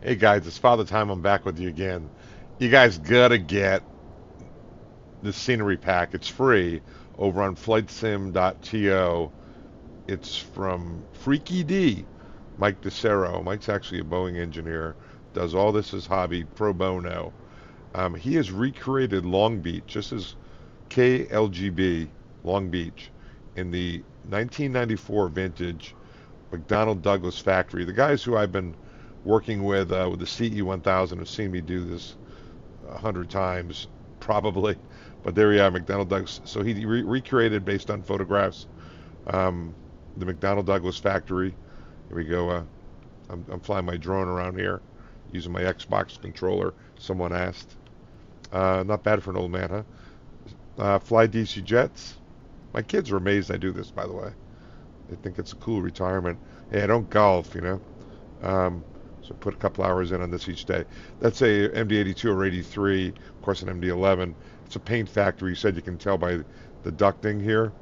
Hey guys, it's Father Time. I'm back with you again. You guys gotta get the scenery pack. It's free over on flightsim.to. It's from Freaky D, Mike DeCero. Mike's actually a Boeing engineer. Does all this as hobby pro bono. He has recreated Long Beach, just as KLGB Long Beach, in the 1994 vintage McDonnell Douglas factory. The guys who I've been working with the CE1000 have seen me do this 100 times, probably. But there we are, McDonnell Douglas. So he recreated based on photographs the McDonnell Douglas factory. Here we go. I'm flying my drone around here using my Xbox controller. Someone asked. Not bad for an old man, huh? Fly DC jets. My kids are amazed I do this, by the way. They think it's a cool retirement. Hey, I don't golf, you know. So put a couple hours in on this each day. That's a MD-82 or 83, of course an MD-11. It's a paint factory. You said you can tell by the ducting here.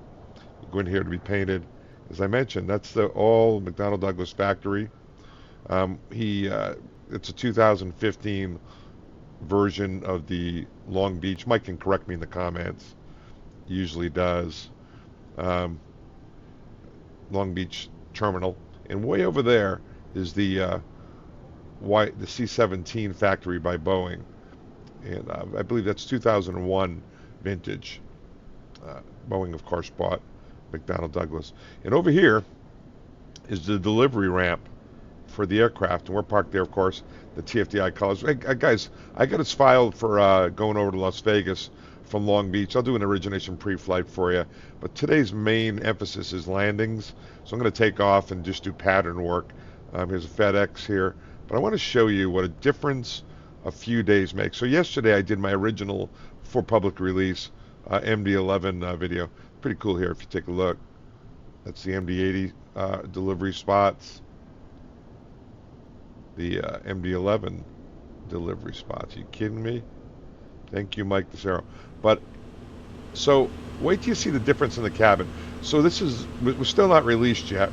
You go in here to be painted. As I mentioned, that's the all McDonnell Douglas factory. It's a 2015 version of the Long Beach. Mike can correct me in the comments. He usually does. Long Beach terminal, and way over there is the C-17 factory by Boeing, and I believe that's 2001 vintage. Boeing, of course, bought McDonnell Douglas, and over here is the delivery ramp for the aircraft, and we're parked there, of course. The TFDI colors. Hey, guys, I got this filed for going over to Las Vegas from Long Beach. I'll do an origination pre-flight for you, but today's main emphasis is landings, so I'm going to take off and just do pattern work. Here's a FedEx here, but I want to show you what a difference a few days make. So yesterday I did my original for public release MD-11 video. Pretty cool here if you take a look. That's the MD-80 delivery spots, the MD-11 delivery spots. Are you kidding me? Thank you, Mike DeCero. But so wait till you see the difference in the cabin. So this is, we're still not released yet.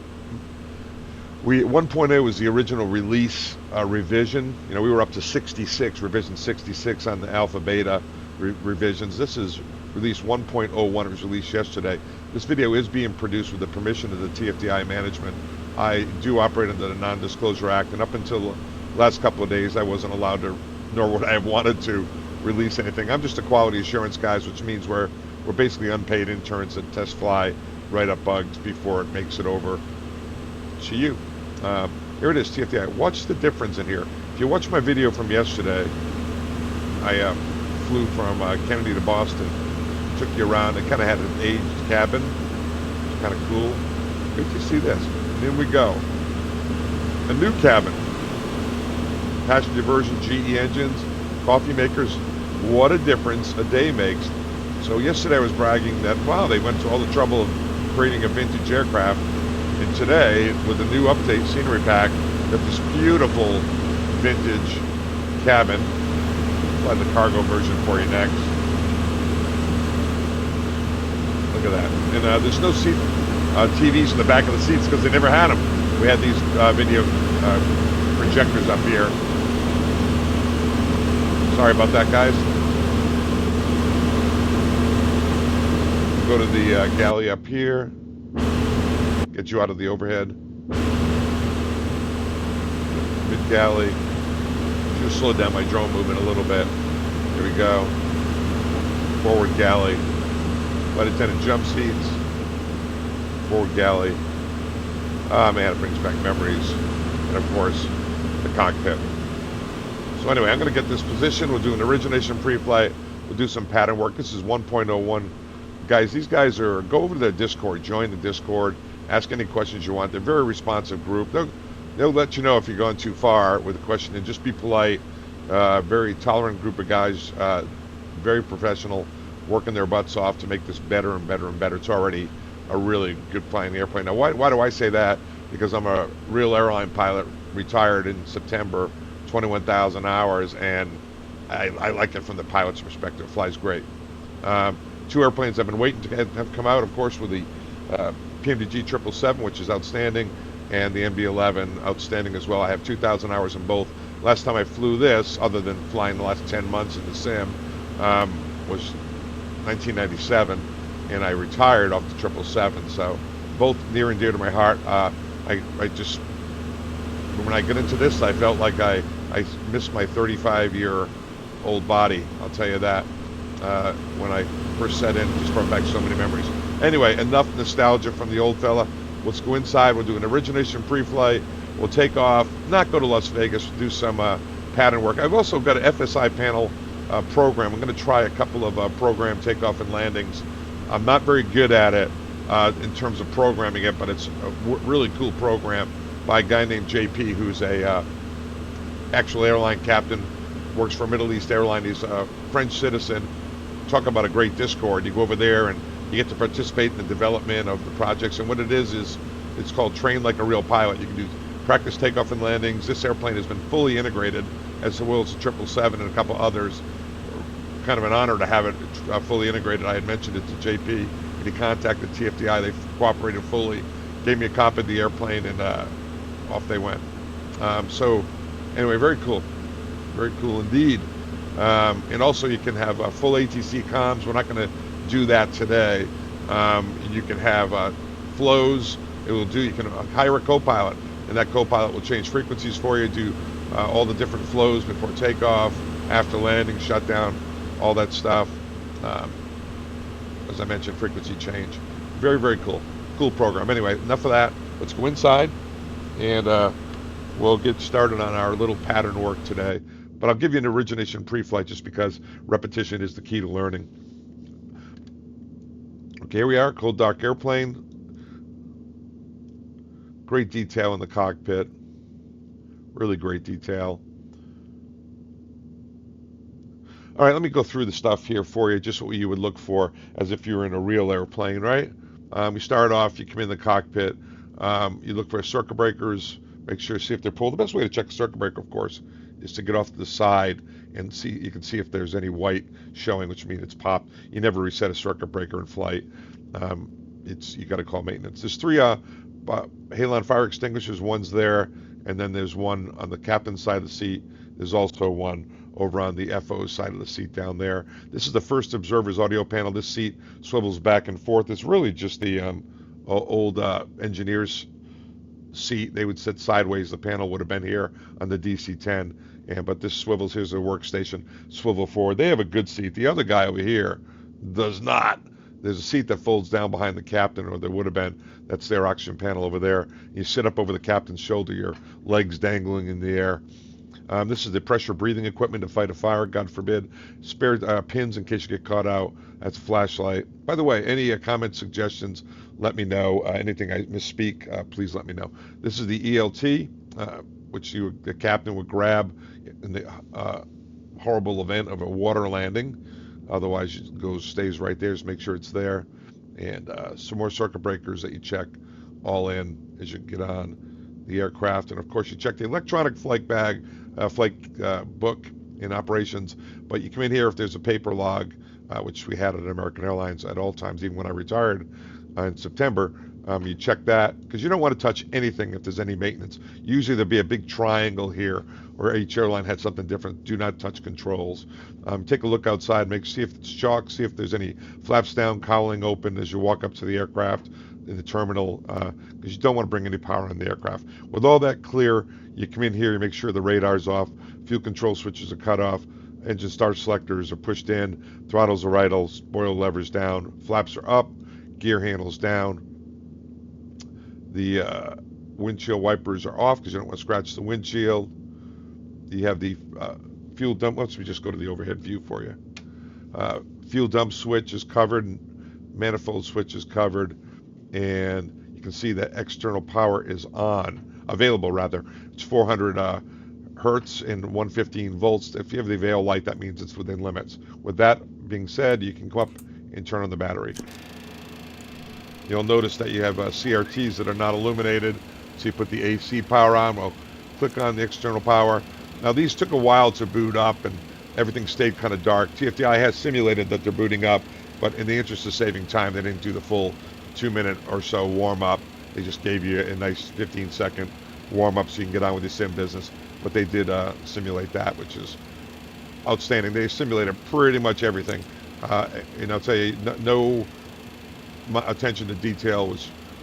1.0 was the original release revision. You know, we were up to 66, revision 66 on the alpha beta revisions. This is release 1.01. It was released yesterday. This video is being produced with the permission of the TFDI management. I do operate under the Non-Disclosure Act, and up until the last couple of days, I wasn't allowed to, nor would I have wanted to, release anything. I'm just a quality assurance guys, which means we're basically unpaid interns that test fly, write up bugs before it makes it over to you. Here it is, TFDI. Watch the difference in here. If you watch my video from yesterday, I flew from Kennedy to Boston, took you around. It kind of had an aged cabin. It's kind of cool. Wait till you see this. And in we go. A new cabin. Passenger version GE engines, coffee makers. What a difference a day makes. So yesterday I was bragging that, wow, they went to all the trouble of creating a vintage aircraft. And today, with the new update scenery pack, got this beautiful vintage cabin. I'll have the cargo version for you next. Look at that. And there's no seat TVs in the back of the seats because they never had them. We had these video projectors up here. Sorry about that, guys. Go to the galley up here. Get you out of the overhead. Mid galley. Should have slowed down my drone movement a little bit. Here we go. Forward galley. Flight attendant jump seats. Forward galley. Ah, man, it brings back memories. And of course, the cockpit. So anyway, I'm going to get this position. We'll do an origination pre-flight. We'll do some pattern work. This is 1.01. Guys, these guys are, go over to the Discord, join the Discord, ask any questions you want. They're a very responsive group. They'll let you know if you're going too far with a question, and just be polite. Very tolerant group of guys, very professional, working their butts off to make this better and better and better. It's already a really good flying airplane. Now, why do I say that? Because I'm a real airline pilot, retired in September, 21,000 hours, and I like it from the pilot's perspective. It flies great. Two airplanes I've been waiting to have come out, of course, with the PMDG 777, which is outstanding, and the MD-11, outstanding as well. I have 2,000 hours in both. Last time I flew this, other than flying the last 10 months in the sim, was 1997, and I retired off the 777. So both near and dear to my heart. I just, when I get into this, I felt like I missed my 35-year-old body. I'll tell you that. When I first set in, just brought back so many memories. Anyway, enough nostalgia from the old fella. Let's go inside. We'll do an Origination Pre-flight. We'll take off, not go to Las Vegas, do some pattern work. I've also got an FSIPanel program. I'm going to try a couple of program takeoff and landings. I'm not very good at it in terms of programming it, but it's a really cool program by a guy named JP, who's a actual airline captain, works for a Middle East airline. He's a French citizen. Talk about a great Discord. You go over there and you get to participate in the development of the projects. And what it is it's called Train Like a Real Pilot. You can do practice takeoff and landings. This airplane has been fully integrated, as well as the 777 and a couple others. Kind of an honor to have it fully integrated. I had mentioned it to JP, and he contacted TFDI. They cooperated fully, gave me a copy of the airplane, and off they went. So anyway, very cool indeed. And also you can have full ATC comms. We're not going to do that today. You can have flows. You can hire a co-pilot, and that co-pilot will change frequencies for you, do all the different flows before takeoff, after landing, shutdown, all that stuff. As I mentioned, frequency change. Very, very cool program. Anyway, enough of that. Let's go inside, and we'll get started on our little pattern work today. But I'll give you an Origination Pre-flight just because repetition is the key to learning. Okay, here we are, cold dark airplane. Great detail in the cockpit. Really great detail. All right, let me go through the stuff here for you, just what you would look for as if you were in a real airplane, right? We start off, you come in the cockpit, you look for circuit breakers, make sure, see if they're pulled. The best way to check a circuit breaker, of course, is to get off to the side and see. You can see if there's any white showing, which means it's popped. You never reset a circuit breaker in flight. You got to call maintenance. There's 3 halon fire extinguishers. One's there, and then there's one on the captain's side of the seat. There's also one over on the FO side of the seat down there. This is the first observer's audio panel. This seat swivels back and forth. It's really just the old engineer's seat. They would sit sideways. The panel would have been here on the DC-10, but this swivels. Here's their workstation. Swivel forward. They have a good seat. The other guy over here does not. There's a seat that folds down behind the captain, or there would have been. That's their oxygen panel over there. You sit up over the captain's shoulder, your legs dangling in the air. This is the pressure breathing equipment to fight a fire, God forbid. Spare pins in case you get caught out. That's a flashlight. By the way, any comments, suggestions, let me know. Anything I misspeak, please let me know. This is the ELT, which the captain would grab in the horrible event of a water landing. Otherwise, it stays right there. Just make sure it's there. And some more circuit breakers that you check all in as you get on the aircraft. And of course, you check the electronic flight bag, flight book in operations. But you come in here if there's a paper log, which we had at American Airlines at all times, even when I retired in September. You check that because you don't want to touch anything if there's any maintenance. Usually there'll be a big triangle here, or each airline had something different. Do not touch controls. Take a look outside, see if it's chalk, see if there's any flaps down, cowling open as you walk up to the aircraft in the terminal, because you don't want to bring any power on the aircraft. With all that clear, you come in here, you make sure the radar's off, fuel control switches are cut off, engine start selectors are pushed in, throttles are idle, spoiler levers down, flaps are up, gear handles down. The windshield wipers are off because you don't want to scratch the windshield. You have the fuel dump. Let's just go to the overhead view for you. Fuel dump switch is covered, manifold switch is covered, and you can see that external power is available rather. It's 400 hertz and 115 volts. If you have the Avail light, that means it's within limits. With that being said, you can go up and turn on the battery. You'll notice that you have CRTs that are not illuminated. So you put the AC power on. Well, click on the external power. Now these took a while to boot up and everything stayed kind of dark. TFDI has simulated that they're booting up, but in the interest of saving time, they didn't do the full 2-minute or so warm up. They just gave you a nice 15-second warm up so you can get on with your sim business. but they did simulate that, which is outstanding. They simulated pretty much everything. And I'll tell you, no attention to detail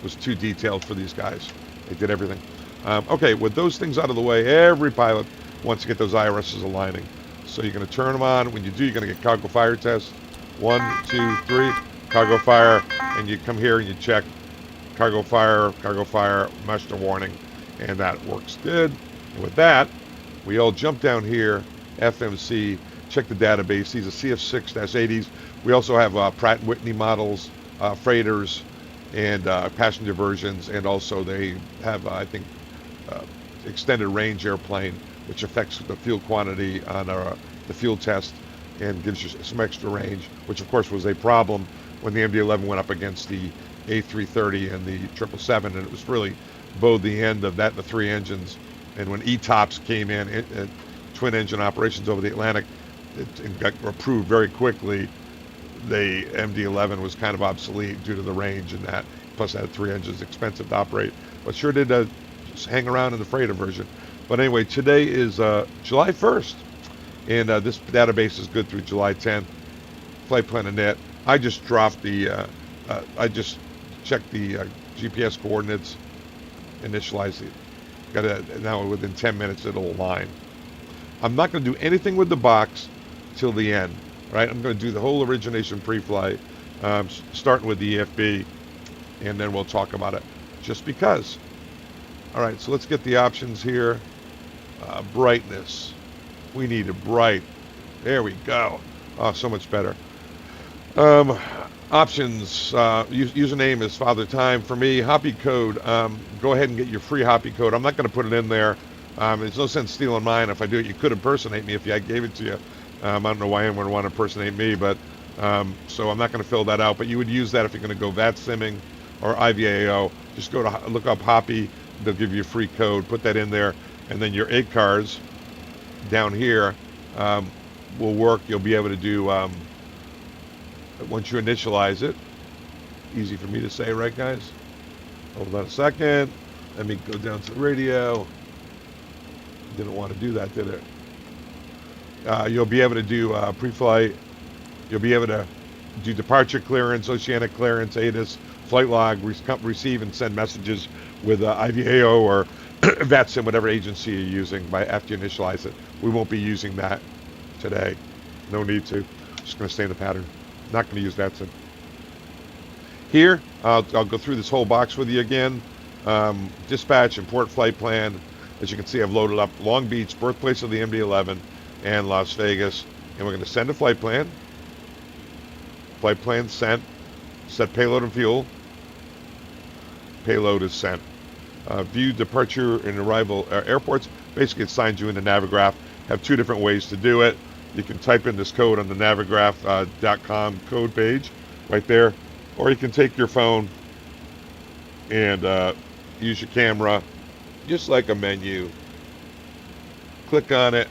was too detailed for these guys. They did everything. Okay, with those things out of the way, every pilot wants to get those IRSs aligning. So you're going to turn them on. When you do, you're going to get cargo fire test. 1, 2, 3, cargo fire, and you come here and you check cargo fire, master warning, and that works good. And with that, we all jump down here, FMC, check the database. These are CF6-80s. We also have Pratt & Whitney models, freighters, and passenger versions, and also they have, I think, extended range airplane, which affects the fuel quantity on the fuel test and gives you some extra range, which of course was a problem when the MD-11 went up against the A330 and the 777, and it was really bowed the end of that, the 3 engines. And when ETOPS came in, twin engine operations over the Atlantic, it got approved very quickly. The MD-11 was kind of obsolete due to the range and that. Plus, it had 3 engines, expensive to operate, but sure did just hang around in the freighter version. But anyway, today is July 1st, and this database is good through July 10th. Flight plan and net. I just dropped the, I just checked the GPS coordinates, initialized it. Got it now. Within 10 minutes, it'll align. I'm not going to do anything with the box till the end. Right? I'm going to do the whole origination pre-flight, starting with the EFB, and then we'll talk about it. Just because. All right. So let's get the options here. Brightness. We need it bright. There we go. Oh, so much better. Options. Username is Father Time. For me, Hoppy code. Go ahead and get your free Hoppy code. I'm not going to put it in there. There's no sense stealing mine. If I do it, you could impersonate me if I gave it to you. I don't know why anyone would want to impersonate me, but so I'm not going to fill that out. But you would use that if you're going to go VAT simming or IVAO. Just go to look up Hoppy. They'll give you a free code. Put that in there, and then your ACARs down here will work. You'll be able to do once you initialize it. Easy for me to say, right, guys? Hold on a second. Let me go down to the radio. Didn't want to do that, did it? You'll be able to do pre-flight. You'll be able to do departure clearance, oceanic clearance, ATIS, flight log, receive and send messages with IVAO or VATSIM, whatever agency you're using after you initialize it. We won't be using that today. No need to. Just going to stay in the pattern. Not going to use VATSIM. Here, I'll go through this whole box with you again. Dispatch, import flight plan. As you can see, I've loaded up Long Beach, birthplace of the MD-11, and Las Vegas. And we're going to send a flight plan. Flight plan sent. Set payload and fuel. Payload is sent. View departure and arrival airports. Basically, it signs you into Navigraph. Have 2 different ways to do it. You can type in this code on the navigraph.com code page right there. Or you can take your phone and use your camera, just like a menu. Click on it.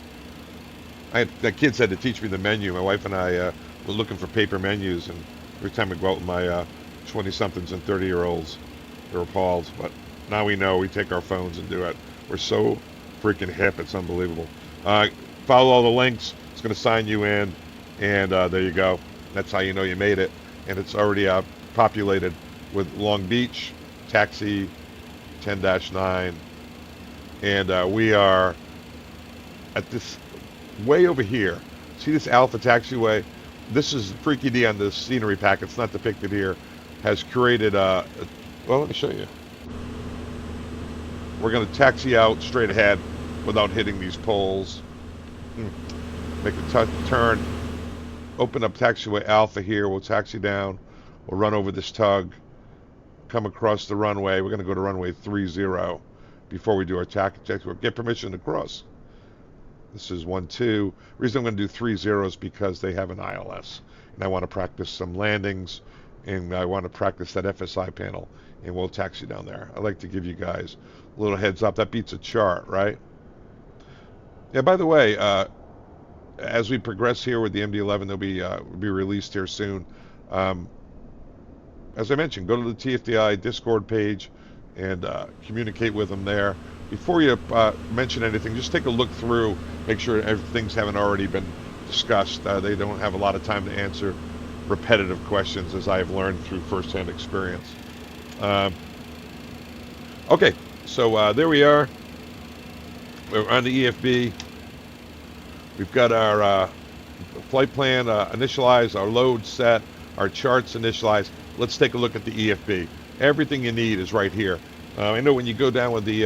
The kids had to teach me the menu. My wife and I were looking for paper menus, and every time I go out with my 20-somethings and 30-year-olds, they're appalled. But now we know. We take our phones and do it. We're so freaking hip. It's unbelievable. Follow all the links. It's going to sign you in, and there you go. That's how you know you made it. And it's already populated with Long Beach, taxi 10-9. And we are at this way over here. See this Alpha taxiway? This is Freaky D on the scenery pack. It's not depicted here. Has created well, let me show you. We're going to taxi out straight ahead without hitting these poles. Make a turn. Open up taxiway Alpha here. We'll taxi down. We'll run over this tug. Come across the runway. We're going to go to runway 30 before we do our taxi. Get permission to cross. This is 1-2. Reason I'm going to do 30 is because they have an ILS. And I want to practice some landings. And I want to practice that FSIPanel. And we'll taxi down there. I like to give you guys a little heads up. That beats a chart, right? Yeah, by the way, as we progress here with the MD-11, they'll be released here soon. As I mentioned, go to the TFDI Discord page and communicate with them there. Before you mention anything, just take a look through, make sure things haven't already been discussed. They don't have a lot of time to answer repetitive questions, as I've learned through firsthand experience. Okay, so there we are. We're on the EFB. We've got our flight plan initialized, our load set, our charts initialized. Let's take a look at the EFB. Everything you need is right here. I know when you go down with the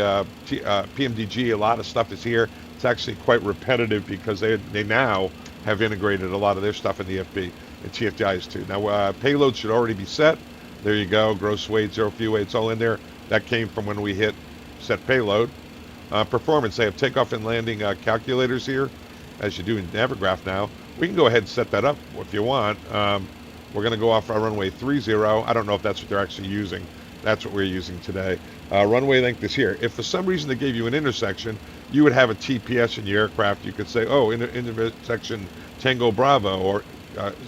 PMDG, a lot of stuff is here. It's actually quite repetitive because they now have integrated a lot of their stuff in the EFB, and TFDI's too. Now, payload should already be set. There you go, gross weight, zero fuel weight, it's all in there. That came from when we hit set payload. Performance, they have takeoff and landing calculators here, as you do in Navigraph now. We can go ahead and set that up if you want. We're going to go off our runway 30. I don't know if that's what they're actually using. That's what we're using today. Runway length is here. If for some reason they gave you an intersection, you would have a TPS in your aircraft. You could say, oh, intersection Tango Bravo or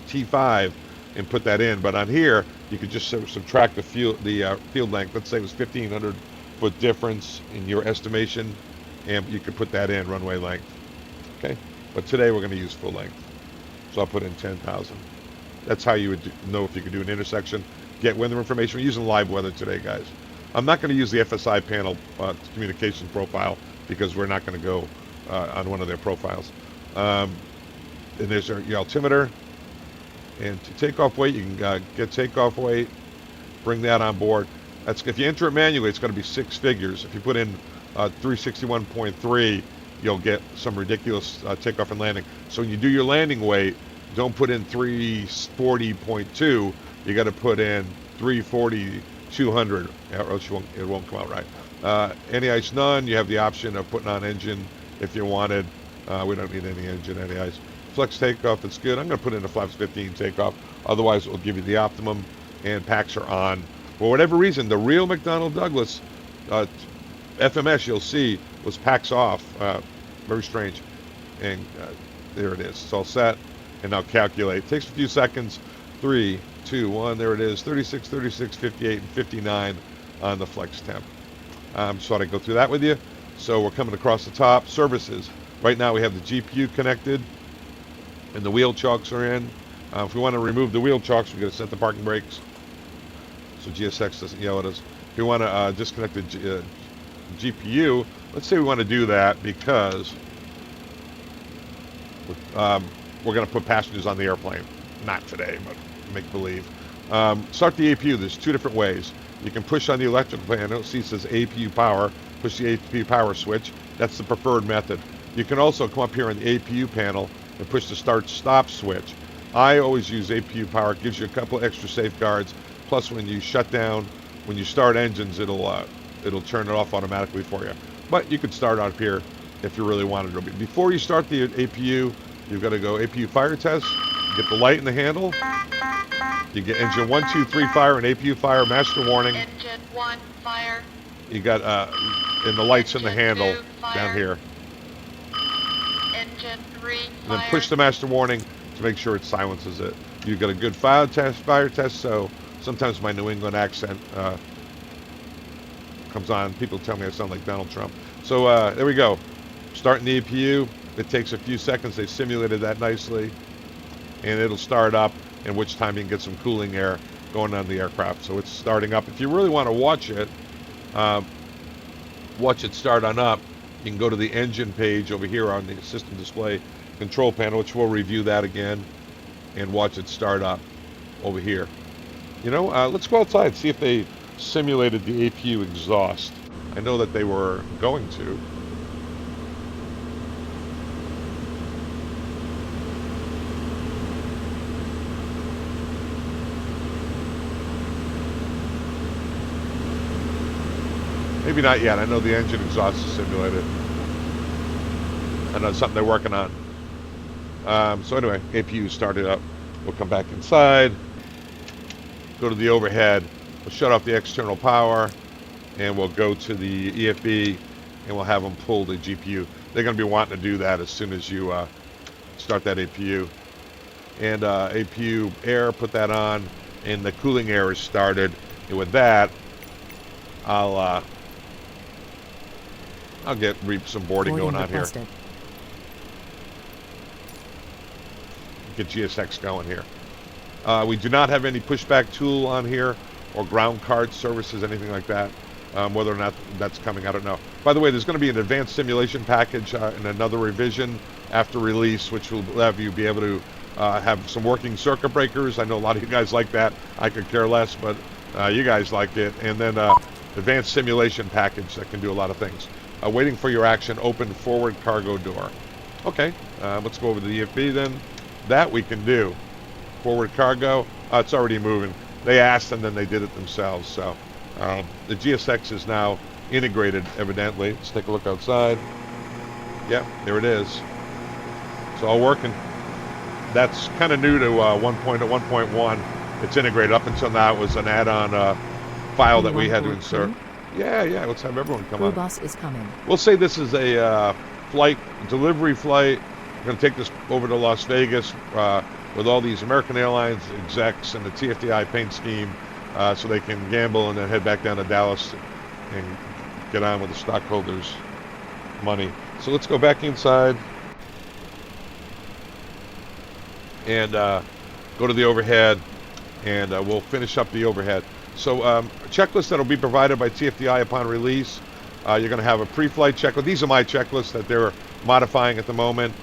T5 and put that in. But on here, you could just subtract the field length. Let's say it was 1,500 foot difference in your estimation, and you could put that in, runway length. Okay? But today we're going to use full length. So I'll put in 10,000. That's how you would know if you could do an intersection. Get weather information. We're using live weather today, guys. I'm not going to use the FSIPanel communication profile because we're not going to go on one of their profiles. And there's your altimeter. And to takeoff weight, you can get takeoff weight, bring that on board. That's if you enter it manually, it's going to be 6 figures. If you put in 361.3, you'll get some ridiculous takeoff and landing. So when you do your landing weight, don't put in 340.2. You got to put in 340.200, or else it won't come out right. Any ice, none. You have the option of putting on engine if you wanted. We don't need any engine, any ice. Flex takeoff, it's good. I'm going to put in a flaps 15 takeoff. Otherwise, it will give you the optimum, and packs are on. For whatever reason, the real McDonnell Douglas FMS, you'll see, was packs off. Very strange. And there it is. It's all set. And now calculate. It takes a few seconds. 3, 2, 1. There it is. 36, 36, 58, and 59 on the flex temp. Just thought I'd go through that with you. So we're coming across the top. Services. Right now we have the GPU connected, and the wheel chocks are in. If we want to remove the wheel chocks, we're going to set the parking brakes so GSX doesn't yell at us. If we want to disconnect the GPU, let's say we want to do that because we're going to put passengers on the airplane. Not today, but make believe. Start the APU. There's 2 different ways. You can push on the electrical panel. See, it says APU power. Push the APU power switch. That's the preferred method. You can also come up here on the APU panel and push the start-stop switch. I always use APU power. It gives you a couple extra safeguards. Plus, when you shut down, when you start engines, it'll turn it off automatically for you. But you could start out here if you really wanted to. Before you start the APU, you've got to go APU fire test. You get the light in the handle. You get engine 1, 2, 3 fire and APU fire master warning. Engine 1 fire. You got and the lights in the handle down here. Engine 3 fire. And then push the master warning to make sure it silences it. You've got a good fire test, so sometimes my New England accent comes on. People tell me I sound like Donald Trump. So there we go. Starting the APU. It takes a few seconds. They simulated that nicely. And it'll start up, in which time you can get some cooling air going on the aircraft. So it's starting up. If you really want to watch it start on up, you can go to the engine page over here on the system display control panel, which we'll review that again, and watch it start up over here. You know, let's go outside and see if they simulated the APU exhaust. I know that they were going to. Maybe not yet. I know the engine exhaust is simulated. I know it's something they're working on. So anyway, APU started up. We'll come back inside, go to the overhead, we'll shut off the external power, and we'll go to the EFB, and we'll have them pull the GPU. They're going to be wanting to do that as soon as you start that APU. And APU air, put that on, and the cooling air is started. And with that, I'll get some boarding going on here. Get GSX going here. We do not have any pushback tool on here or ground card services, anything like that. Whether or not that's coming, I don't know. By the way, there's going to be an advanced simulation package in another revision after release, which will have you be able to have some working circuit breakers. I know a lot of you guys like that. I could care less, but you guys like it. And then advanced simulation package that can do a lot of things. Waiting for your action, open forward cargo door. Okay, let's go over to the EFB then. That we can do. Forward cargo, it's already moving. They asked and then they did it themselves. So the GSX is now integrated, evidently. Let's take a look outside. Yep, there it is. It's all working. That's kind of new to 1.1. It's integrated. Up until now, it was an add-on file that we had to insert. Yeah, let's have everyone come on. Bus is coming. We'll say this is a delivery flight. We're going to take this over to Las Vegas with all these American Airlines execs and the TFDI paint scheme so they can gamble and then head back down to Dallas and get on with the stockholders' money. So let's go back inside and go to the overhead, and we'll finish up the overhead. So a checklist that will be provided by TFDI upon release. You're going to have a pre-flight checklist. These are my checklists that they're modifying at the moment.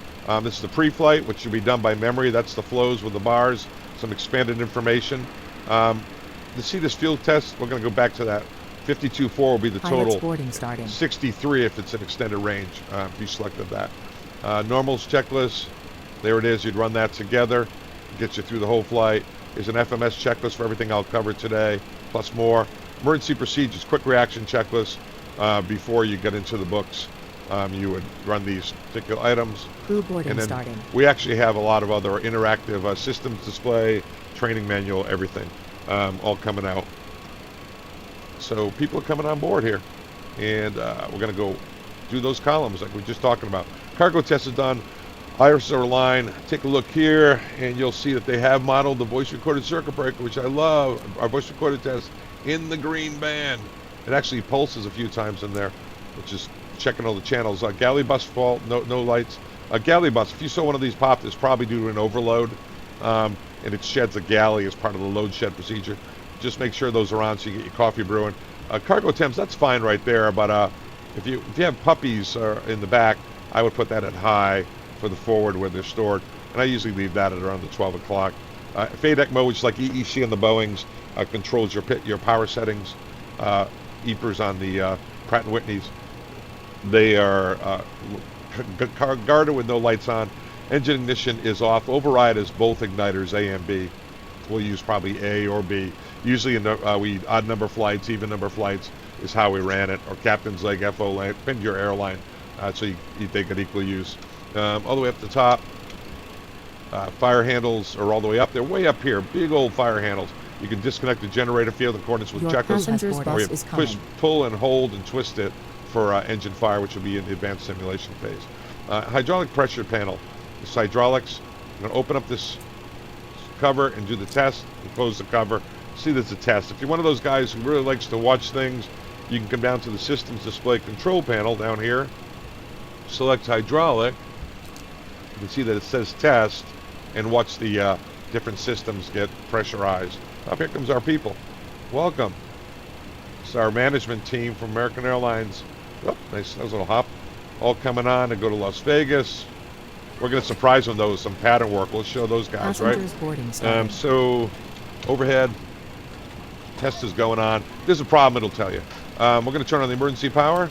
This is the pre-flight, which should be done by memory. That's the flows with the bars, some expanded information. To see this fuel test, we're going to go back to that. 52.4 will be the total. Boarding starting. 63 if it's an extended range, if you selected that. Normals checklist, there it is. You'd run that together. It gets you through the whole flight. There's an FMS checklist for everything I'll cover today, plus more. Emergency procedures, quick reaction checklist before you get into the books. You would run these particular items. Crew boarding and then starting. We actually have a lot of other interactive systems display, training manual, everything, all coming out. So people are coming on board here, and we're going to go do those columns like we were just talking about. Cargo test is done. Iris or line. Take a look here, and you'll see that they have modeled the voice recorded circuit breaker, which I love. Our voice recorded test in the green band. It actually pulses a few times in there, which is checking all the channels. Galley bus fault, no lights. Galley bus, if you saw one of these pop, it's probably due to an overload, and it sheds a galley as part of the load shed procedure. Just make sure those are on so you get your coffee brewing. Cargo temps, that's fine right there, but if you have puppies in the back, I would put that at high for the forward where they're stored, and I usually leave that at around the 12 o'clock. FADEC mode, which is like EEC on the Boeings, controls your power settings. EPRs on the Pratt & Whitneys, they are guarded with no lights on. Engine ignition is off. Override is both igniters, A and B. We'll use probably A or B. Usually we odd number flights, even number flights is how we ran it, or captain's leg, FO leg, depend your airline, so they could equally use. All the way up the top, fire handles are all the way up. They're way up here, big old fire handles. You can disconnect the generator field in accordance with checklist, or you push, pull, and hold and twist it for engine fire, which will be in the advanced simulation phase. Hydraulic pressure panel. This hydraulics. I'm going to open up this cover and do the test and close the cover. See, there's a test. If you're one of those guys who really likes to watch things, you can come down to the systems display control panel down here. Select hydraulic. You can see that it says test, and watch the different systems get pressurized. Up here comes our people. Welcome. It's our management team from American Airlines. Oh, nice little hop. All coming on to go to Las Vegas. We're going to surprise them, though, with some pattern work. We'll show those guys, Passengers right? Boarding So, overhead. Test is going on. If there's a problem, it'll tell you. We're going to turn on the emergency power.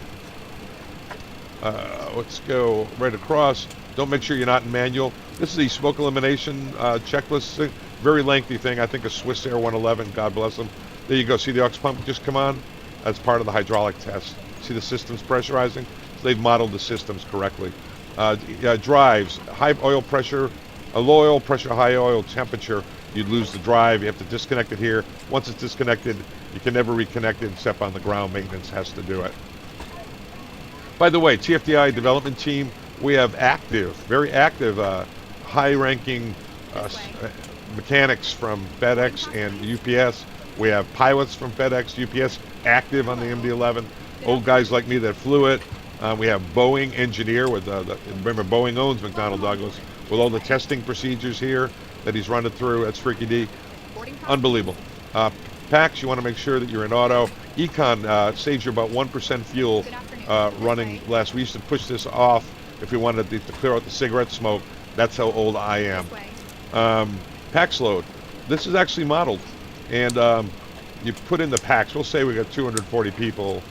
Let's go right across. Don't make sure you're not in manual. This is the smoke elimination checklist thing. Very lengthy thing. I think a Swiss Air 111, God bless them. There you go. See the aux pump just come on? That's part of the hydraulic test. See the systems pressurizing? So they've modeled the systems correctly. Drives, high oil pressure, low oil pressure, high oil temperature. You'd lose the drive. You have to disconnect it here. Once it's disconnected, you can never reconnect it except on the ground. Maintenance has to do it. By the way, TFDI development team, we have active, very active, high-ranking mechanics from FedEx and UPS We have pilots from FedEx, UPS active on the MD-11. Old guys like me that flew it. We have Boeing engineer with remember Boeing owns McDonnell Douglas, with all the testing procedures here that he's running through. That's freaky deep. Unbelievable. PAX, you want to make sure that you're in auto. Econ saves you about 1% fuel running less. We used to push this off if we wanted to clear out the cigarette smoke. That's how old I am. PAX load. This is actually modeled. And you put in the PAX. We'll say we got 240 people.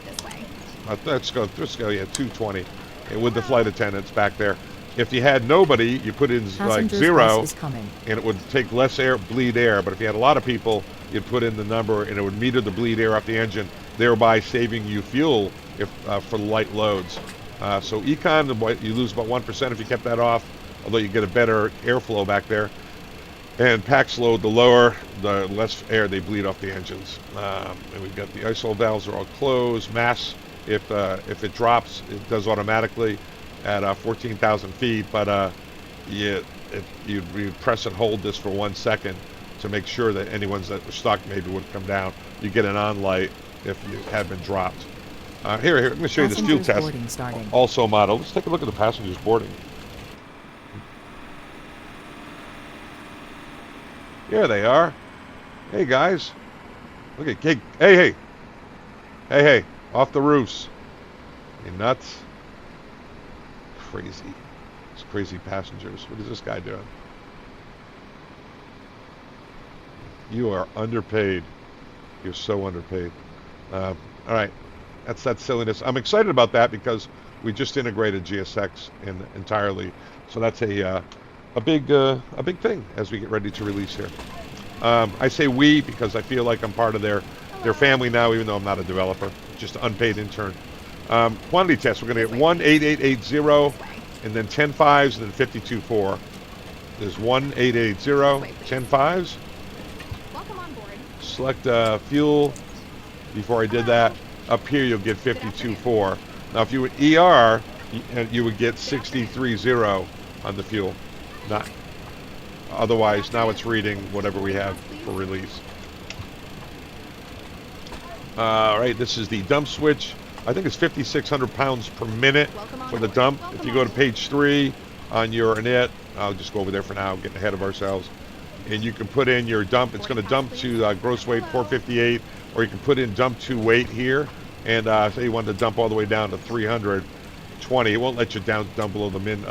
Let's go, yeah, 220. And with the flight attendants back there. If you had nobody, you put in like 0, and it would take less air, bleed air. But if you had a lot of people, you'd put in the number, and it would meter the bleed air off the engine, thereby saving you fuel for light loads. So econ, you lose about 1% if you kept that off, although you get a better airflow back there. And PAX load, the lower, the less air they bleed off the engines. And we've got the ISO valves are all closed. Mass, if it drops, it does automatically at 14,000 feet. But you press and hold this for 1 second to make sure that any ones that were stuck maybe would come down. You get an on light if you had been dropped. Here, I'm going to show you this fuel test. Also modeled. Let's take a look at the passengers boarding. Here they are. Hey guys. Look at hey, off the roofs. You nuts? Crazy. It's crazy passengers. What is this guy doing? You are underpaid. You're so underpaid. All right. That's that silliness. I'm excited about that because we just integrated GSX entirely. So that's a big thing as we get ready to release here. I say we because I feel like I'm part of their family now, even though I'm not a developer, just an unpaid intern. Quantity test, we're going to get 18880 and then 10 fives and then 52.4. There's 18880, 10 fives. Welcome on board. Select fuel. Before I did that, up here you'll get 52.4. Now if you would ER, you would get 63.0 on the fuel. Not otherwise. Now it's reading whatever we have for release. All right, this is the dump switch. I think it's 5,600 pounds per minute for the dump. If you go to page 3 on your init, I'll just go over there for now, getting ahead of ourselves. And you can put in your dump. It's going to dump to gross weight 458, or you can put in dump to weight here. And say you want to dump all the way down to 320. It won't let you dump below the min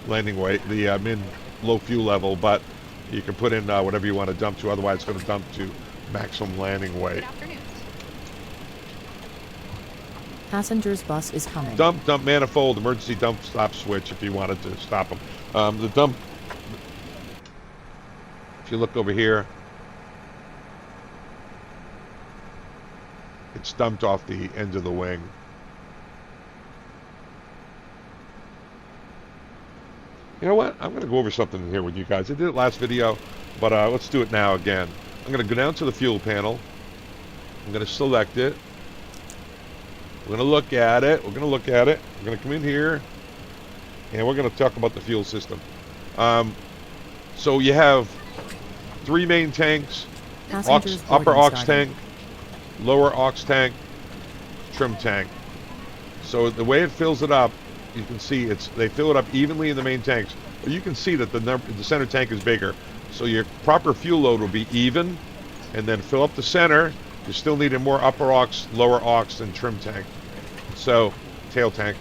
landing weight, the min low fuel level, but you can put in whatever you want to dump to. Otherwise, it's going to dump to maximum landing weight. Passengers bus is coming. Dump manifold, emergency dump stop switch if you wanted to stop them. The dump, if you look over here, it's dumped off the end of the wing. You know what? I'm going to go over something here with you guys. I did it last video, but let's do it now again. I'm going to go down to the fuel panel. I'm going to select it. We're going to look at it. We're going to come in here, and we're going to talk about the fuel system. So you have 3 main tanks, upper aux tank, lower aux tank, trim tank. So the way it fills it up, you can see they fill it up evenly in the main tanks. But you can see that the center tank is bigger. So your proper fuel load will be even, and then fill up the center. You still need a more upper aux, lower aux, and trim tank. So, tail tank.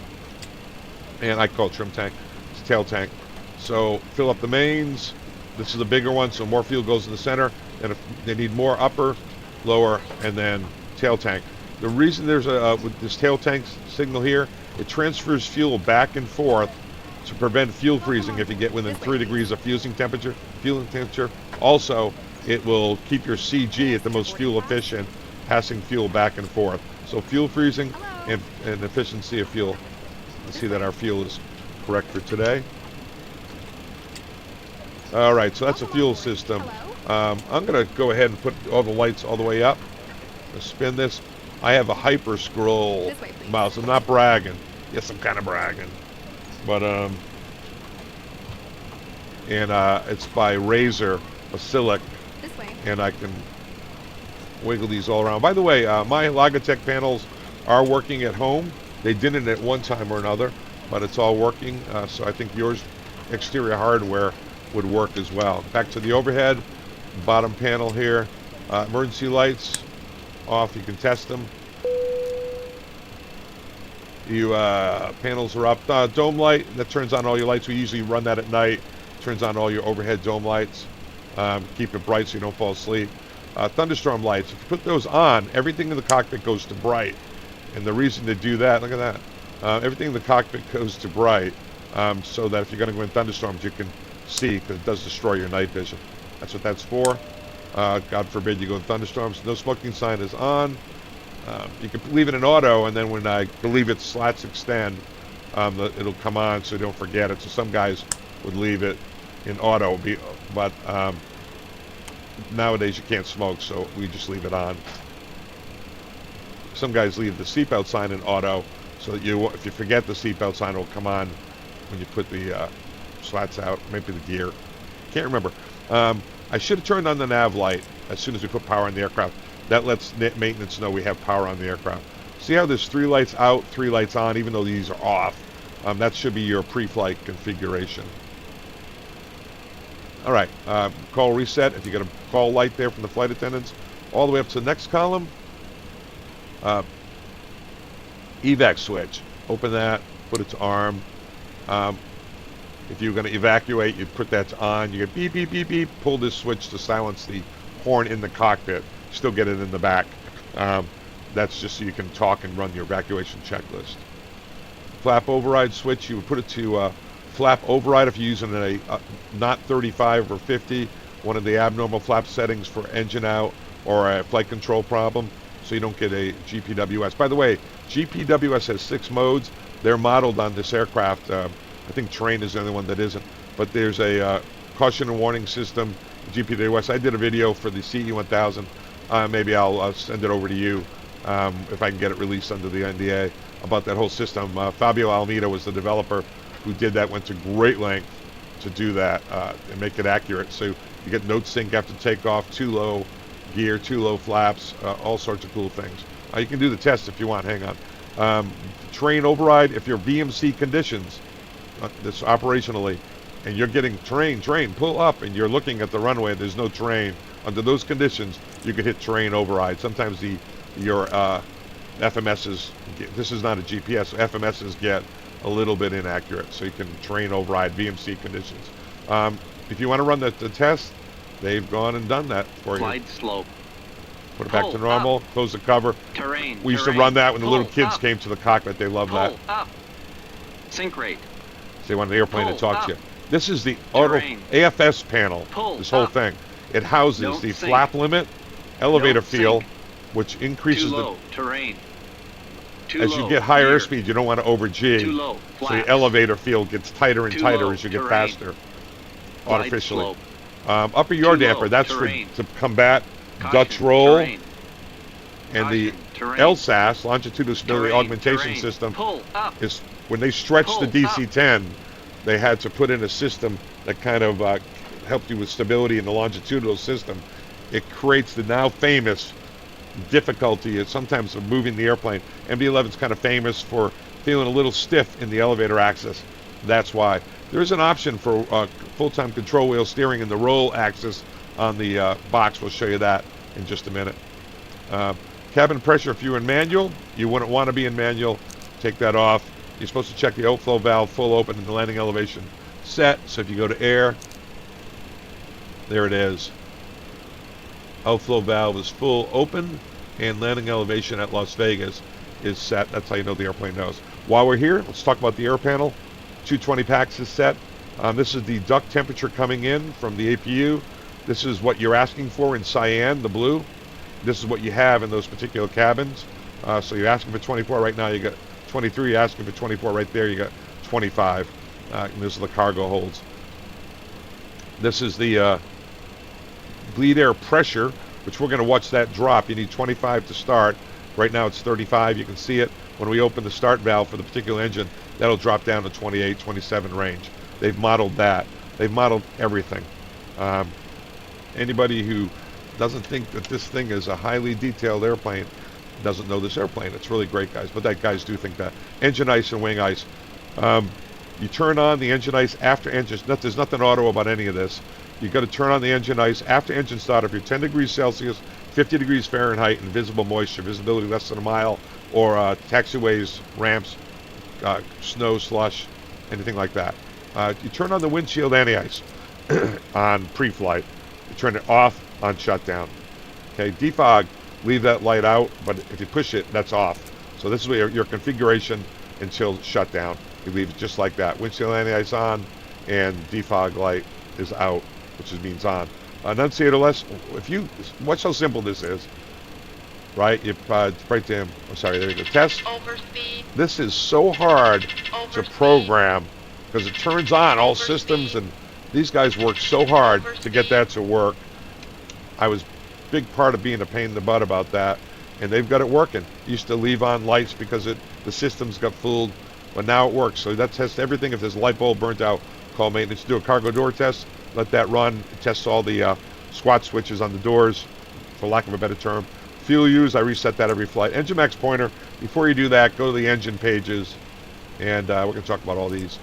And I call it trim tank. It's tail tank. So, fill up the mains. This is the bigger one, so more fuel goes in the center. And if they need more upper, lower, and then tail tank. The reason there's with this tail tank signal here, it transfers fuel back and forth to prevent fuel freezing if you get within 3 degrees of fueling temperature. Also, it will keep your CG at the most fuel efficient, passing fuel back and forth. So fuel freezing and efficiency of fuel. Let's see that our fuel is correct for today. All right, so that's a fuel system. I'm going to go ahead and put all the lights all the way up. Let's spin this. I have a hyper scroll mouse. I'm not bragging. Yes, I'm kind of bragging. But it's by Razer Basilic, and I can wiggle these all around. By the way, my Logitech panels are working at home. They didn't at one time or another, but it's all working. So I think yours exterior hardware would work as well. Back to the overhead, bottom panel here. Emergency lights off, you can test them. You panels are up. Dome light, that turns on all your lights. We usually run that at night. Turns on all your overhead dome lights. Keep it bright so you don't fall asleep. Thunderstorm lights, if you put those on, everything in the cockpit goes to bright. And the reason to do that, look at that. Everything in the cockpit goes to bright so that if you're going to go in thunderstorms, you can see, because it does destroy your night vision. That's what that's for. God forbid you go in thunderstorms. No smoking sign is on. You can leave it in auto, and then when I believe its slats extend, it'll come on so you don't forget it. So some guys would leave it in auto, but nowadays you can't smoke, so we just leave it on. Some guys leave the seatbelt sign in auto, so that if you forget the seatbelt sign, it'll come on when you put the slats out, maybe the gear. Can't remember. I should have turned on the nav light as soon as we put power on the aircraft. That lets maintenance know we have power on the aircraft. See how there's 3 lights out, 3 lights on, even though these are off. That should be your pre-flight configuration. All right, call reset. If you get a call light there from the flight attendants, all the way up to the next column. Evac switch. Open that, put it to arm. If you're going to evacuate, you put that on. You get beep, beep, beep, beep. Pull this switch to silence the horn in the cockpit. Still get it in the back. That's just so you can talk and run your evacuation checklist. Flap override switch, you would put it to flap override if you're using a not 35 or 50, one of the abnormal flap settings for engine out or a flight control problem, so you don't get a GPWS. By the way, GPWS has 6 modes. They're modeled on this aircraft. I think Terrain is the only one that isn't. But there's a caution and warning system, GPWS. I did a video for the CE1000. Maybe I'll send it over to you if I can get it released under the NDA about that whole system. Fabio Almeida was the developer who did that, went to great length to do that and make it accurate. So you get note sync after takeoff, too low gear, too low flaps, all sorts of cool things. You can do the test if you want, hang on. Terrain override, if you're VMC conditions, this operationally, and you're getting terrain, pull up, and you're looking at the runway, there's no terrain. Under those conditions, you could hit terrain override. Sometimes your FMSs, this is not a GPS, FMSs get a little bit inaccurate, so you can terrain override VMC conditions. If you want to run the test, they've gone and done that for you. Glide slope. Put it back to normal, up. Close the cover. Terrain. We used to run that when the little kids came to the cockpit. They loved that. Up. Sync rate. They want the airplane to talk to you. This is the Terrain. auto AFS panel, this whole thing. It houses No the sync. flap limit, elevator No feel, sync. which increases Too low. Terrain. Too as low. you get higher Gear. airspeed, you don't want to over G. Too low. So Flaps. the elevator field gets tighter and Too tighter low. as you get Terrain. faster, Glide artificially. slope. Upper yaw Too low. damper, that's Terrain. to combat Caution. Dutch roll, Terrain. and the Caution. Terrain. LSAS, longitudinal stability Terrain. augmentation Terrain. system, Pull up. is when they stretched the Pull up. DC-10, they had to put in a system that kind of helped you with stability in the longitudinal system. It creates the now famous difficulty sometimes of moving the airplane. MD-11 is kind of famous for feeling a little stiff in the elevator axis. That's why. There is an option for full-time control wheel steering in the roll axis on the box. We'll show you that in just a minute. Cabin pressure, if you're in manual, you wouldn't want to be in manual. Take that off. You're supposed to check the outflow valve full open and the landing elevation set. So if you go to air, there it is. Outflow valve is full open and landing elevation at Las Vegas is set. That's how you know the airplane knows. While we're here, let's talk about the air panel. 220 packs is set. This is the duct temperature coming in from the APU. This is what you're asking for in cyan, the blue. This is what you have in those particular cabins. So you're asking for 24 right now, you got 23. You're asking for 24 right there, you got 25. And this is the cargo holds. This is the bleed air pressure, which we're going to watch that drop. You need 25 to start. Right now it's 35. You can see it when we open the start valve for the particular engine. That'll drop down to 28, 27 range. They've modeled that. They've modeled everything. Anybody who doesn't think that this thing is a highly detailed airplane, doesn't know this airplane. It's really great, guys, but that guys do think that. Engine ice and wing ice. You turn on the engine ice after engine. There's nothing auto about any of this. You got to turn on the engine ice after engine start. If you're 10 degrees Celsius, 50 degrees Fahrenheit, and visible moisture, visibility less than a mile, or taxiways, ramps, snow, slush, anything like that. You turn on the windshield anti-ice on pre-flight. You turn it off on shutdown. Okay, defog, leave that light out, but if you push it, that's off. So this is your configuration until shutdown. You leave it just like that. Windshield anti-ice on, and defog light is out, which means on. Enunciator less. If you watch how simple this is, right? You right there. I'm sorry. There's a test. Overspeed. This is so hard to program because it turns on all systems, and these guys work so hard to get that to work. I was big part of being a pain in the butt about that, and they've got it working. Used to leave on lights because the systems got fooled, but now it works. So that tests everything. If there's a light bulb burnt out, call maintenance. Do a cargo door test. Let that run. It tests all the squat switches on the doors, for lack of a better term. Fuel use, I reset that every flight. Engine max pointer. Before you do that, go to the engine pages, and we're going to talk about all these.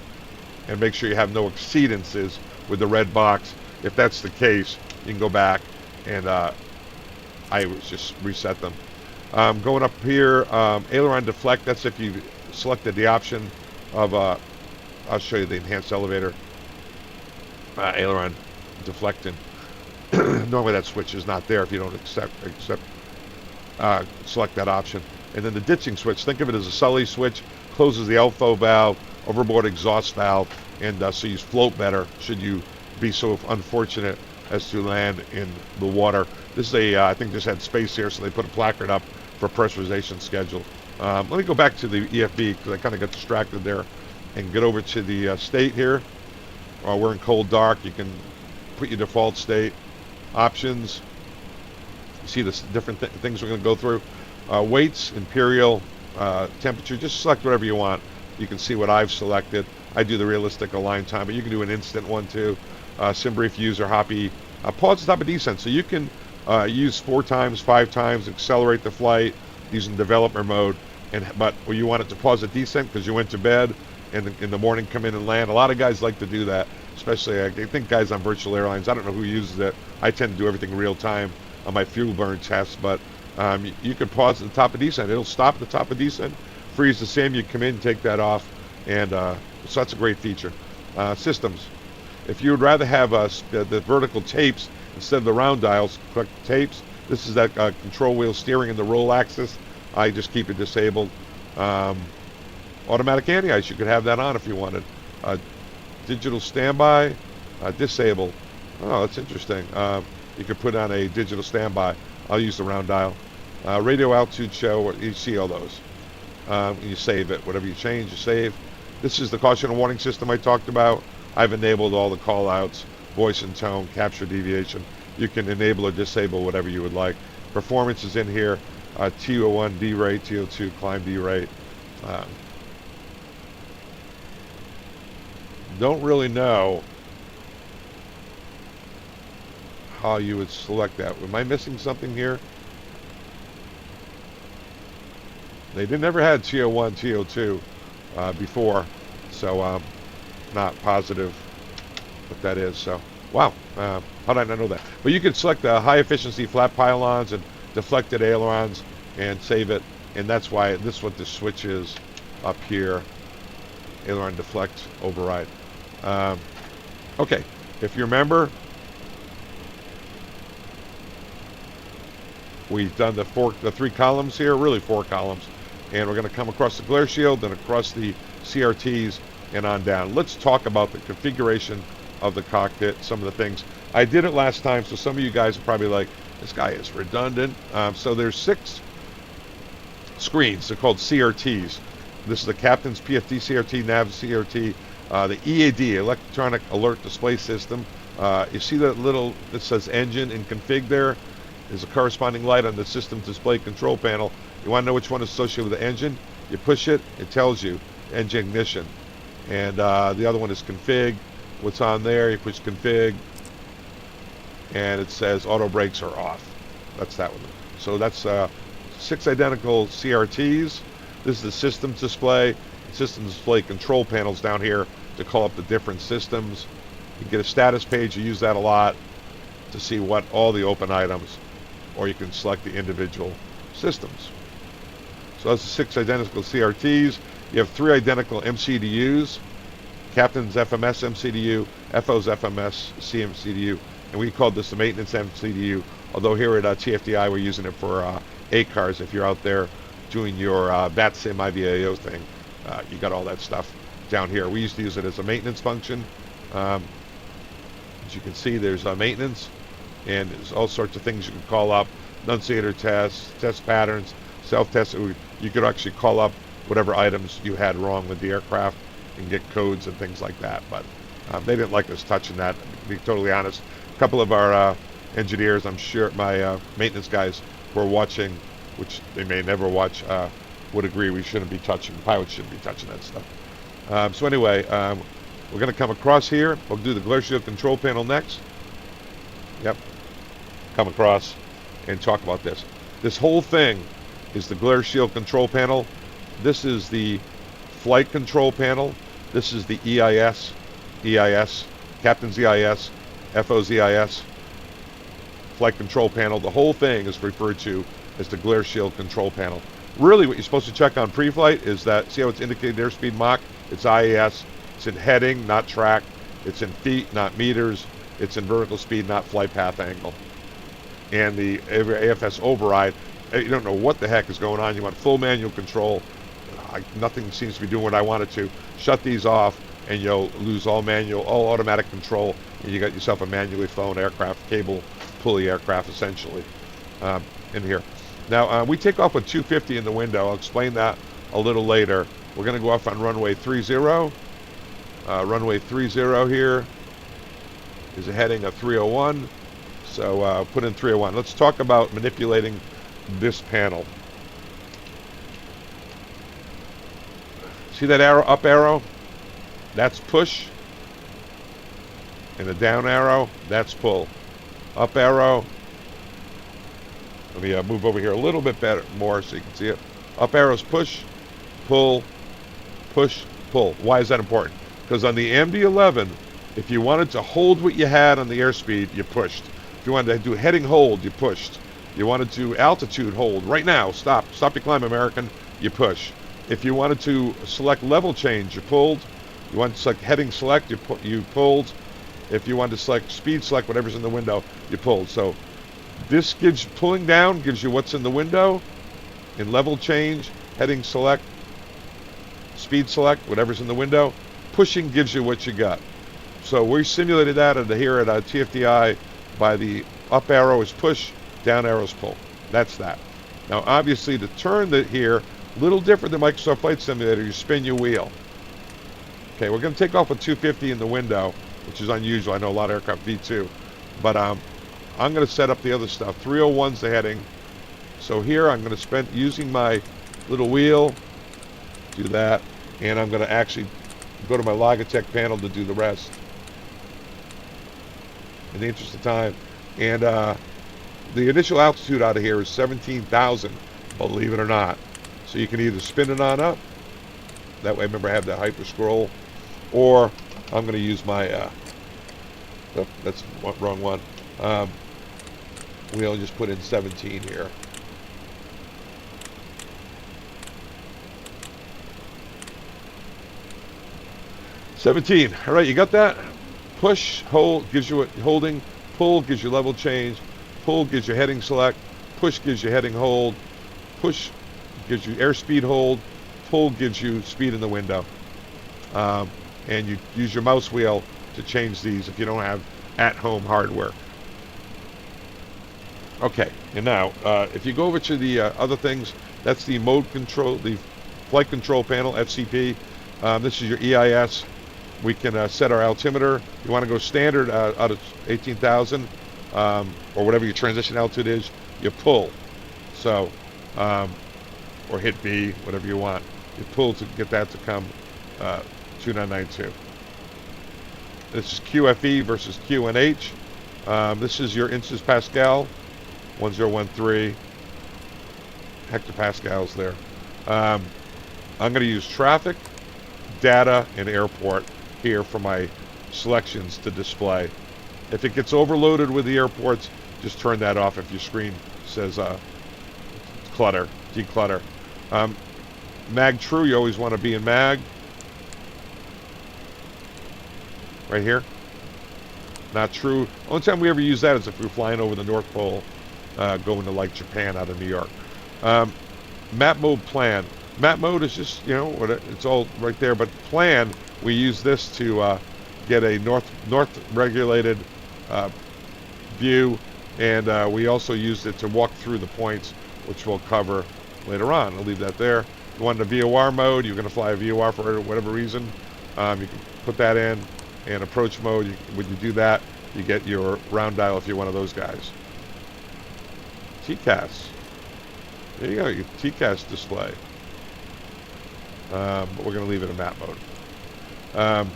And make sure you have no exceedances with the red box. If that's the case, you can go back, and I just reset them. Going up here, aileron deflect. That's if you selected the option of, I'll show you the enhanced elevator. Aileron deflecting. Normally that switch is not there if you don't select that option. And then the ditching switch, think of it as a Sully switch, closes the LFO valve, overboard exhaust valve, and so you float better should you be so unfortunate as to land in the water. This is I think this had space here, so they put a placard up for pressurization schedule. Let me go back to the EFB because I kind of got distracted there, and get over to the state here. We're in cold dark. You can put your default state options. You see the different things we're going to go through. Weights, imperial, temperature. Just select whatever you want. You can see what I've selected. I do the realistic align time, but you can do an instant one too. Sim brief user hoppy. Pause the top of descent. So you can use 4 times, 5 times, accelerate the flight using developer mode. But you want it to pause the descent because you went to bed, and in the morning come in and land. A lot of guys like to do that, especially I think guys on virtual airlines. I don't know who uses it. I tend to do everything real time on my fuel burn tests, but you can pause at the top of descent. It'll stop at the top of descent, freeze the SIM, you come in, take that off, and so that's a great feature. Systems. If you would rather have the vertical tapes instead of the round dials, click tapes. This is that control wheel steering in the roll axis. I just keep it disabled. Automatic anti-ice, you could have that on if you wanted. Digital standby, disabled. Oh, that's interesting. You could put on a digital standby. I'll use the round dial. Radio altitude show, you see all those. You save it. Whatever you change, you save. This is the caution and warning system I talked about. I've enabled all the call outs, voice and tone, capture deviation. You can enable or disable whatever you would like. Performance is in here. TO1 D rate, TO2 climb D rate. Don't really know how you would select that. Am I missing something here? They never had TO1, TO2 before, so I'm not positive what that is. So, wow, how did I not know that? But you could select the high efficiency flat pylons and deflected ailerons and save it, and that's why this is what the switch is up here. Aileron deflect override. Okay, if you remember, we've done the 3 columns here, really 4 columns, and we're going to come across the glare shield, then across the CRTs, and on down. Let's talk about the configuration of the cockpit, some of the things. I did it last time, so some of you guys are probably like, this guy is redundant. So there's 6 screens. They're called CRTs. This is the captain's PFD CRT, nav CRT, the EAD, electronic alert display system. You see that little that says engine and config there? There's a corresponding light on the system display control panel. You want to know which one is associated with the engine? You push it, it tells you engine ignition. And the other one is config. What's on there? You push config. and it says auto brakes are off. That's that one. So that's 6 identical CRTs. This is the systems display. Systems display control panels down here to call up the different systems. You get a status page. You use that a lot to see what all the open items, or you can select the individual systems. So that's the 6 identical CRTs. You have 3 identical MCDUs. Captain's FMS MCDU, FO's FMS CMCDU, and we called this the maintenance MCDU, although here at TFDI we're using it for ACARS. If you're out there doing your VATSIM IVAO thing, you got all that stuff down here. We used to use it as a maintenance function. As you can see, there's maintenance, and there's all sorts of things you can call up, enunciator tests, test patterns, self-tests. You could actually call up whatever items you had wrong with the aircraft and get codes and things like that. But they didn't like us touching that, to be totally honest. A couple of our engineers, I'm sure my maintenance guys who are watching, which they may never watch, would agree we shouldn't be touching, pilots shouldn't be touching that stuff. So anyway, we're going to come across here. We'll do the glare shield control panel next. Yep. Come across and talk about this. This whole thing is the glare shield control panel. This is the flight control panel. This is the EIS, Captain's EIS, FO's EIS, flight control panel. The whole thing is referred to as the glare shield control panel. Really what you're supposed to check on pre-flight is that, see how it's indicated airspeed Mach? It's IAS. It's in heading, not track. It's in feet, not meters. It's in vertical speed, not flight path angle. And the AFS override, you don't know what the heck is going on. You want full manual control. Nothing seems to be doing what I want it to. Shut these off and you'll lose all manual, all automatic control, and you got yourself a manually flown aircraft, cable pulley aircraft essentially in here. Now we take off with 250 in the window. I'll explain that a little later. We're going to go off on runway 30. Runway 30 here is a heading of 301. So put in 301. Let's talk about manipulating this panel. See that arrow, up arrow? That's push. And the down arrow, that's pull. Up arrow. Let me move over here a little bit better, more so you can see it. Up arrow's push, pull, push, pull. Why is that important? Because on the MD-11, if you wanted to hold what you had on the airspeed, you pushed. If you wanted to do heading hold, you pushed. You wanted to altitude hold, right now, stop your climb, American, you push. If you wanted to select level change, you pulled. You wanted to select heading select, you pulled. If you wanted to select speed select, whatever's in the window, you pulled. So this gives, pulling down gives you what's in the window. In level change, heading select, speed select, whatever's in the window. Pushing gives you what you got. So we simulated that here at TFDI by the up arrow is push, down arrow is pull. That's that. Now obviously to turn that here, little different than Microsoft Flight Simulator, you spin your wheel. Okay, we're going to take off with 250 in the window, which is unusual. I know a lot of aircraft V2, but I'm going to set up the other stuff. 301's the heading. So here I'm going to spend using my little wheel, do that, and I'm going to actually go to my Logitech panel to do the rest in the interest of time. And the initial altitude out of here is 17,000, believe it or not. So you can either spin it on up, that way remember I have that hyper scroll, or I'm going to use my that's wrong one, we'll just put in 17 here. $17. All right, you got that? Push, hold gives you holding, pull gives you level change, pull gives you heading select, push gives you heading hold, push gives you airspeed hold, pull gives you speed in the window. And you use your mouse wheel to change these if you don't have at-home hardware. Okay, and now if you go over to the other things, that's the mode control, the flight control panel, FCP. This is your EIS. We can set our altimeter. You want to go standard out of 18,000 or whatever your transition altitude is, you pull. So, or hit B, whatever you want. You pull to get that to come 2992. This is QFE versus QNH. This is your inches Pascal, 1013 hectopascals there. I'm going to use traffic, data, and airport here for my selections to display. If it gets overloaded with the airports, just turn that off if your screen says clutter, declutter. Mag true, you always want to be in mag. Right here. Not true. Only time we ever use that is if we're flying over the North Pole, going to like Japan out of New York. Map mode plan. Map mode is just, you know, it's all right there, but plan, we use this to get a north regulated view, and we also used it to walk through the points, which we'll cover later on. I'll leave that there. You want the VOR mode, you're going to fly a VOR for whatever reason, you can put that in. And approach mode, when you do that, you get your round dial if you're one of those guys. TCAS. There you go, your TCAS display. But we're going to leave it in map mode.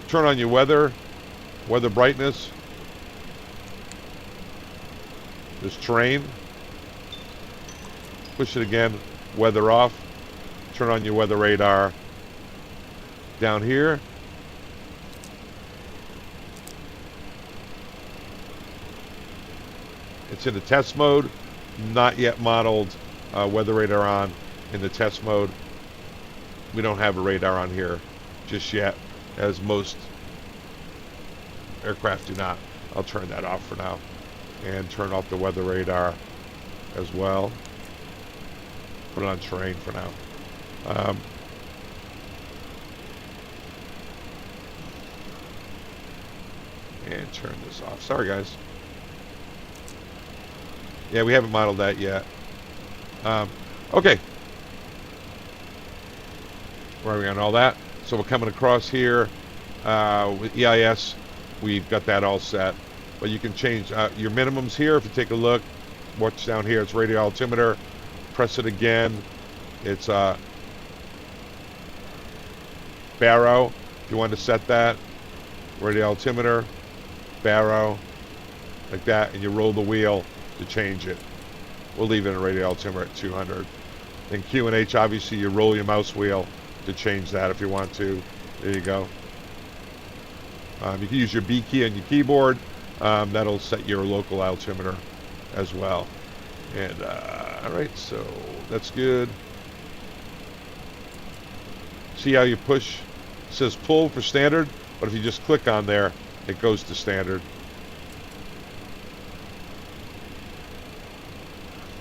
Turn on your weather brightness. There's terrain. Push it again, weather off. Turn on your weather radar. Down here. It's in the test mode, not yet modeled weather radar on in the test mode. We don't have a radar on here just yet, as most aircraft do not. I'll turn that off for now and turn off the weather radar as well. Put it on terrain for now. And turn this off. Sorry, guys. Yeah, we haven't modeled that yet. Okay. Where are we on all that? So we're coming across here with EIS. We've got that all set. But you can change your minimums here. If you take a look, watch down here. It's radio altimeter. Press it again. It's baro. If you want to set that. Radio altimeter. Baro. Like that. And you roll the wheel to change it. We'll leave it in radio altimeter at 200. Then Q and H, obviously you roll your mouse wheel to change that if you want to. There you go. You can use your B key on your keyboard. That'll set your local altimeter as well. And all right, so that's good. See how you push? It says pull for standard, but if you just click on there, it goes to standard.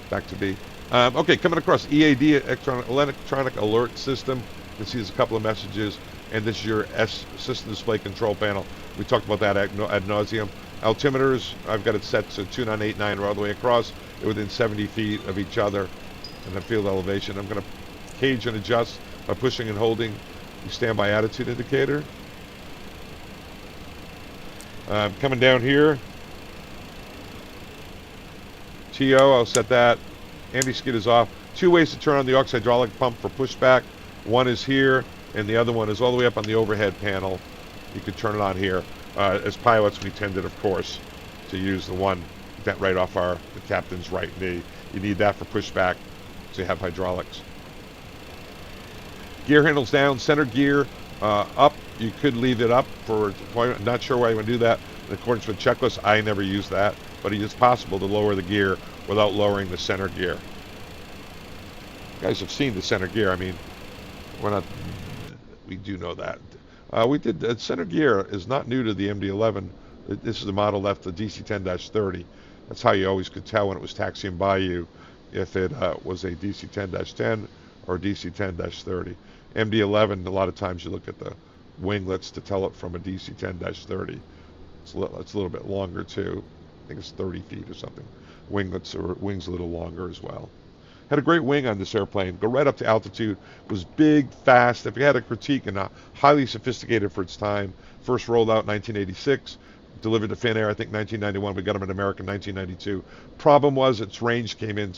Back to B. Okay, coming across EAD, electronic alert system. You can see there's a couple of messages, and this is your system display control panel. We talked about that ad nauseum. Altimeters, I've got it set to 2989 all the way across. They're within 70 feet of each other, and the field elevation. I'm going to cage and adjust by pushing and holding the standby attitude indicator. Coming down here. TO, I'll set that. Anti-skid is off. Two ways to turn on the aux hydraulic pump for pushback. One is here, and the other one is all the way up on the overhead panel. You can turn it on here. As pilots, we tended, of course, to use the one that right off the captain's right knee. You need that for pushback, so you have hydraulics. Gear handles down, center gear up. You could leave it up for deployment. Not sure why you want to do that. In accordance with checklist, I never use that, but it is possible to lower the gear without lowering the center gear. You guys have seen the center gear. I mean, we do know that. We did, center gear is not new to the MD-11. This is the model left, the DC-10-30. That's how you always could tell when it was taxiing by you if it was a DC-10-10 or DC-10-30. MD-11, a lot of times you look at the winglets to tell it from a DC-10-30. It's a little bit longer too. I think it's 30 feet or something. Winglets or wings a little longer as well. Had a great wing on this airplane. Go right up to altitude. Was big, fast. If you had a critique, and highly sophisticated for its time. First rolled out in 1986. Delivered to Finnair, I think 1991. We got them in America in 1992. Problem was its range came in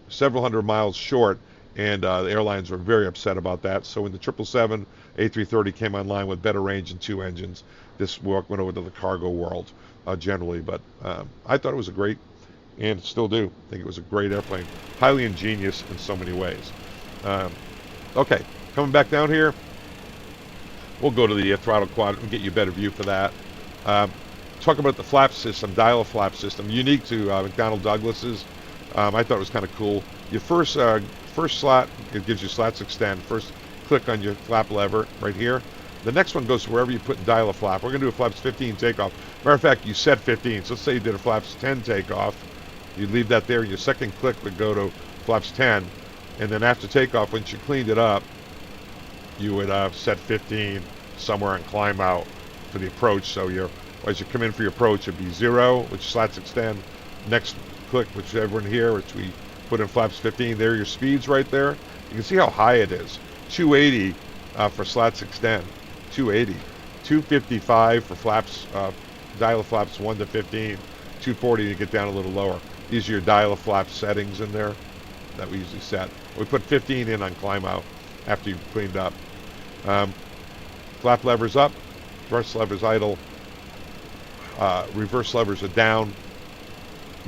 several hundred miles short, and the airlines were very upset about that. So when the 777 A330 came online with better range and two engines, this went over to the cargo world. generally. But I thought it was a great, and still do think it was a great airplane. Highly ingenious in so many ways. Okay, coming back down here, we'll go to the throttle quad and get you a better view for that. Talk about the flap system, dial flap system, unique to McDonnell Douglas's. I thought it was kind of cool. Your first slot, it gives you slats extend. First click on your flap lever right here. The next one goes to wherever you put dial a flap. We're going to do a flaps 15 takeoff. Matter of fact, you set 15. So let's say you did a flaps 10 takeoff. You leave that there. Your second click would go to flaps 10. And then after takeoff, once you cleaned it up, you would set 15 somewhere and climb out for the approach. So as you come in for your approach, it'd be 0, which slats extend. Next click, which everyone here, which we put in flaps 15. There are your speeds right there. You can see how high it is. 280 for slats extend. 280. 255 for flaps, dial flaps 1 to 15. 240 to get down a little lower. These are your dial flap settings in there that we usually set. We put 15 in on climb out after you've cleaned up. Flap levers up, thrust levers idle, reverse levers are down.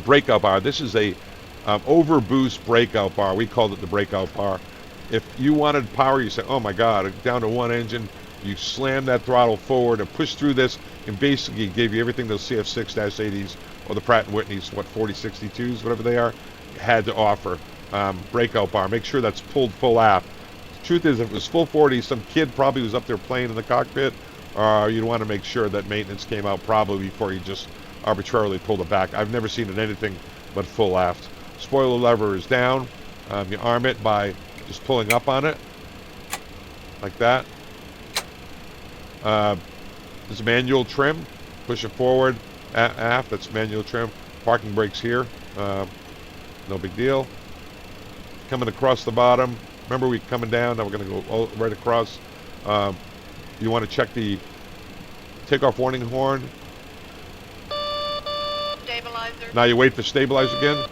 Breakout bar. This is a overboost breakout bar. We called it the breakout bar. If you wanted power, you say, oh my God, down to one engine, you slam that throttle forward and push through this, and basically gave you everything those CF6-80s or the Pratt & Whitney's, 4062s, whatever they are, had to offer. Breakout bar. Make sure that's pulled full aft. The truth is, if it was full 40, some kid probably was up there playing in the cockpit, or you'd want to make sure that maintenance came out probably before you just arbitrarily pulled it back. I've never seen it anything but full aft. Spoiler lever is down. You arm it by just pulling up on it, like that. There's a manual trim. Push it forward, aft. That's manual trim. Parking brakes here. No big deal. Coming across the bottom. Remember, we coming down. Now we're going to go right across. You want to check the takeoff warning horn. Stabilizer. Now you wait for stabilizer again.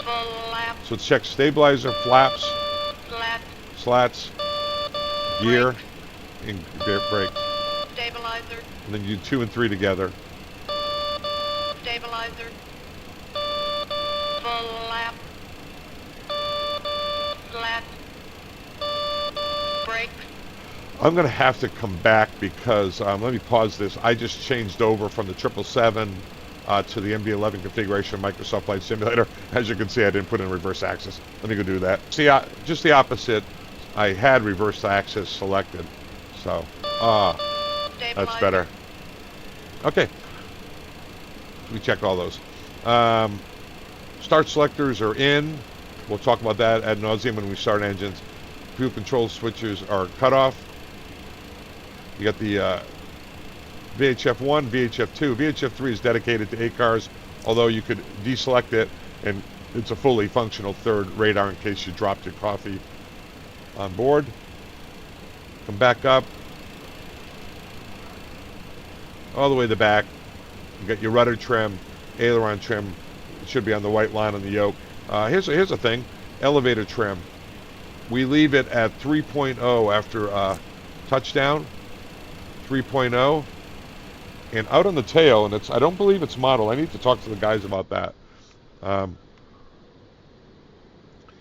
Flap. So check stabilizer, flaps, Flat. slats, gear, and brakes. Stabilizer. And then you do 2 and 3 together. Stabilizer. Flap. Flat. Brakes. I'm going to have to come back because, let me pause this. I just changed over from the 777 to the MD-11 configuration Microsoft Flight Simulator. As you can see, I didn't put in reverse axis. Let me go do that. See, just the opposite. I had reverse axis selected. So, that's better. Okay. We checked all those. Start selectors are in. We'll talk about that ad nauseum when we start engines. Fuel control switches are cut off. You got the VHF1, VHF2. VHF3 is dedicated to ACARs, although you could deselect it, and it's a fully functional third radar in case you dropped your coffee on board. Come back up. All the way to the back. You got your rudder trim, aileron trim. It should be on the white line on the yoke. Here's a thing. Elevator trim. We leave it at 3.0 after touchdown. 3.0. And out on the tail, and I don't believe it's model. I need to talk to the guys about that.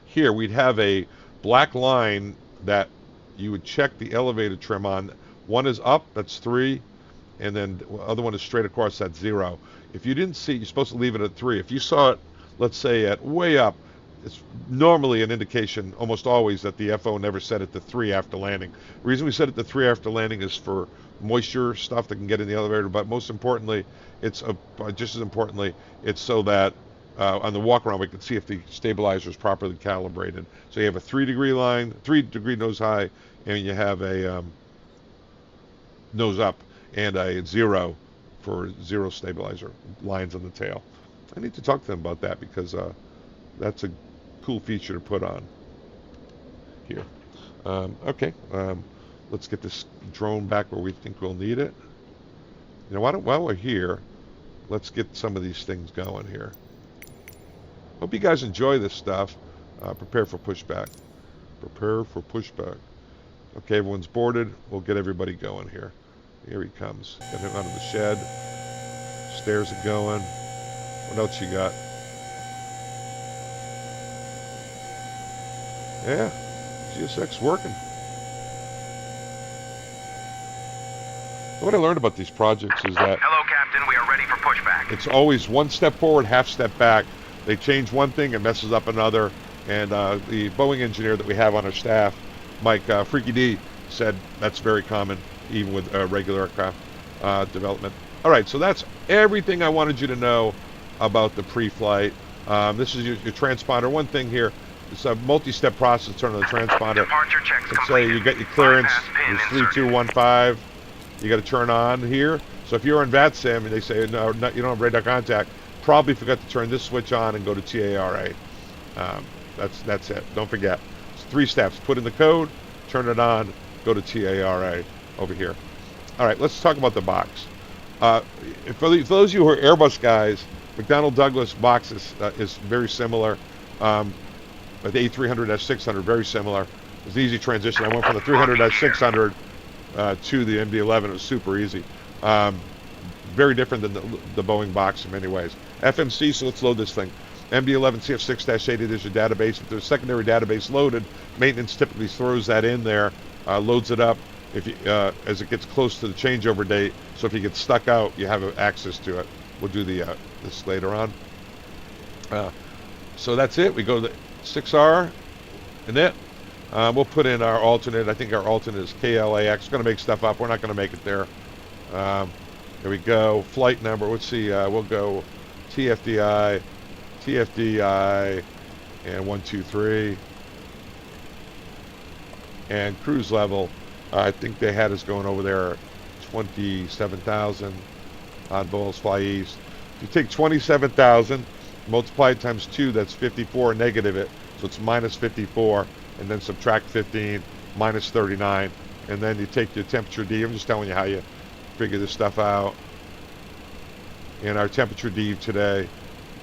Here we'd have a black line that you would check the elevator trim on. One is up, that's 3, and then the other one is straight across, that's 0. If you didn't see, you're supposed to leave it at 3. If you saw it, let's say at way up, it's normally an indication, almost always, that the FO never set it to 3 after landing. The reason we set it to 3 after landing is for moisture stuff that can get in the elevator, but most importantly, it's just as importantly, it's so that on the walk around we can see if the stabilizer is properly calibrated. So you have a 3-degree line, 3-degree nose high, and you have a nose up and a 0 for 0 stabilizer lines on the tail. I need to talk to them about that because that's a cool feature to put on here. Okay, let's get this drone back where we think we'll need it. You know, while we're here, let's get some of these things going here. Hope you guys enjoy this stuff. Prepare for pushback. Prepare for pushback. Okay, everyone's boarded. We'll get everybody going here. Here he comes. Get him out of the shed. Stairs are going. What else you got? Yeah, GSX working. What I learned about these projects is that Hello, Captain. We are ready for pushback. it's always one step forward, half step back. They change one thing and messes up another. And the Boeing engineer that we have on our staff, Mike Freaky D, said that's very common, even with regular aircraft development. All right, so that's everything I wanted you to know about the pre-flight. This is your transponder. One thing here, it's a multi-step process. Turn on the transponder. Departure checks Let's say you get your clearance. It's 3215. You got to turn on here. So if you're on VATSIM and they say no, you don't have radar contact, probably forgot to turn this switch on and go to TARA. That's it. Don't forget. It's 3 steps. Put in the code, turn it on, go to TARA over here. All right, let's talk about the box. For those of you who are Airbus guys, McDonnell Douglas box is very similar. The A300-600, very similar. It's an easy transition. I went from the 300-600 to the MD-11. It was super easy. Very different than the Boeing box in many ways. FMC, so let's load this thing. MD-11 CF6-8 is your database. If there's a secondary database loaded, maintenance typically throws that in there, loads it up if you, as it gets close to the changeover date. So if you get stuck out, you have access to it. We'll do this later on. So that's it. We go to the 6R and it. We'll put in our alternate. I think our alternate is KLAX. Going to make stuff up. We're not going to make it there. There we go. Flight number. Let's see. We'll go TFDI, and 123. And cruise level. I think they had us going over there 27,000 on Bulls Fly East. If you take 27,000, multiply it times 2, that's 54, negative it. So it's minus 54, and then subtract 15, minus 39. And then you take your temperature D. I'm just telling you how you figure this stuff out. And our temperature D today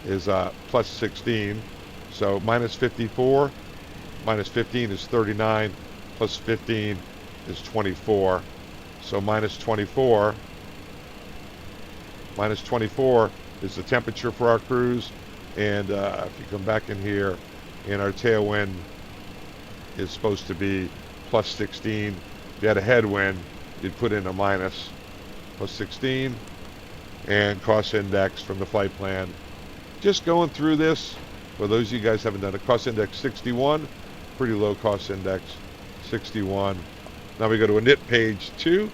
is plus 16. So minus 54, minus 15 is 39, plus 15 is 24. So minus 24 is the temperature for our cruise. And if you come back in here, and our tailwind is supposed to be plus 16. If you had a headwind, you'd put in a minus plus 16. And cost index from the flight plan. Just going through this, for those of you guys haven't done it, cost index 61, pretty low cost index, 61. Now we go to init page 2.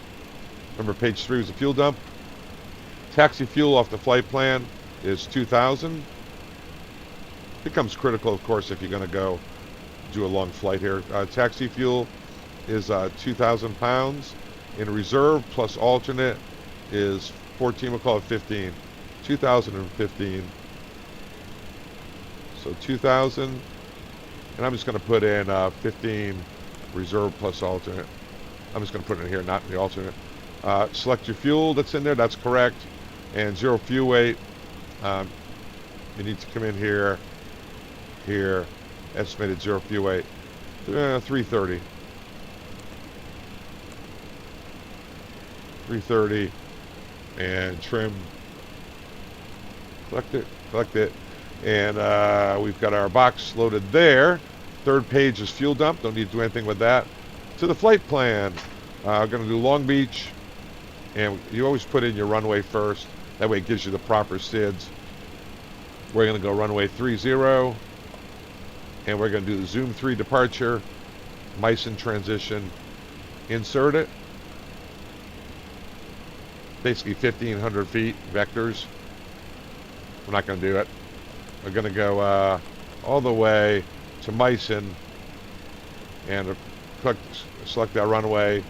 Remember page 3 was the fuel dump. Taxi fuel off the flight plan is 2,000. Becomes critical, of course, if you're going to go do a long flight here. Taxi fuel is 2,000 pounds. In reserve plus alternate is 14, we'll call it 15. 2015. So 2,000. And I'm just going to put in 15 reserve plus alternate. I'm just going to put it in here, not in the alternate. Select your fuel that's in there. That's correct. And zero fuel weight. You need to come in here. Here. Estimated zero fuel weight. 330. 330. And trim. Collect it. And we've got our box loaded there. Third page is fuel dump. Don't need to do anything with that. To the flight plan. We're going to do Long Beach. And you always put in your runway first. That way it gives you the proper SIDS. We're going to go runway 30. And we're going to do the Zoom 3 departure. Meisen transition. Insert it. Basically 1,500 feet vectors. We're not going to do it. We're going to go all the way to Meisen and select our runway.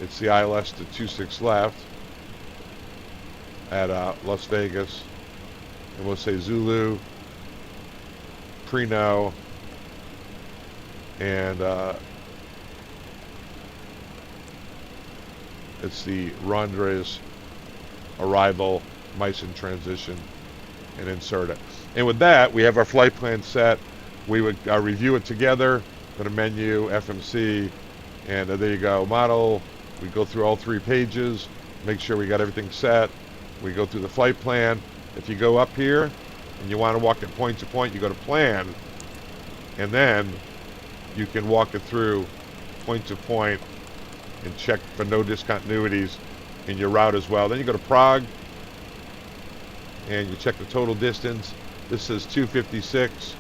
It's the ILS to 26 left at Las Vegas. And we'll say Zulu, Preno, and it's the Rondres arrival, Meisen transition, and insert it. And with that, we have our flight plan set. We would review it together. Go to menu, FMC, and there you go. Model. We go through all 3 pages, make sure we got everything set. We go through the flight plan. If you go up here and you want to walk it point to point, you go to plan, and then you can walk it through point to point and check for no discontinuities in your route as well. Then you go to Prague and you check the total distance. This is 256,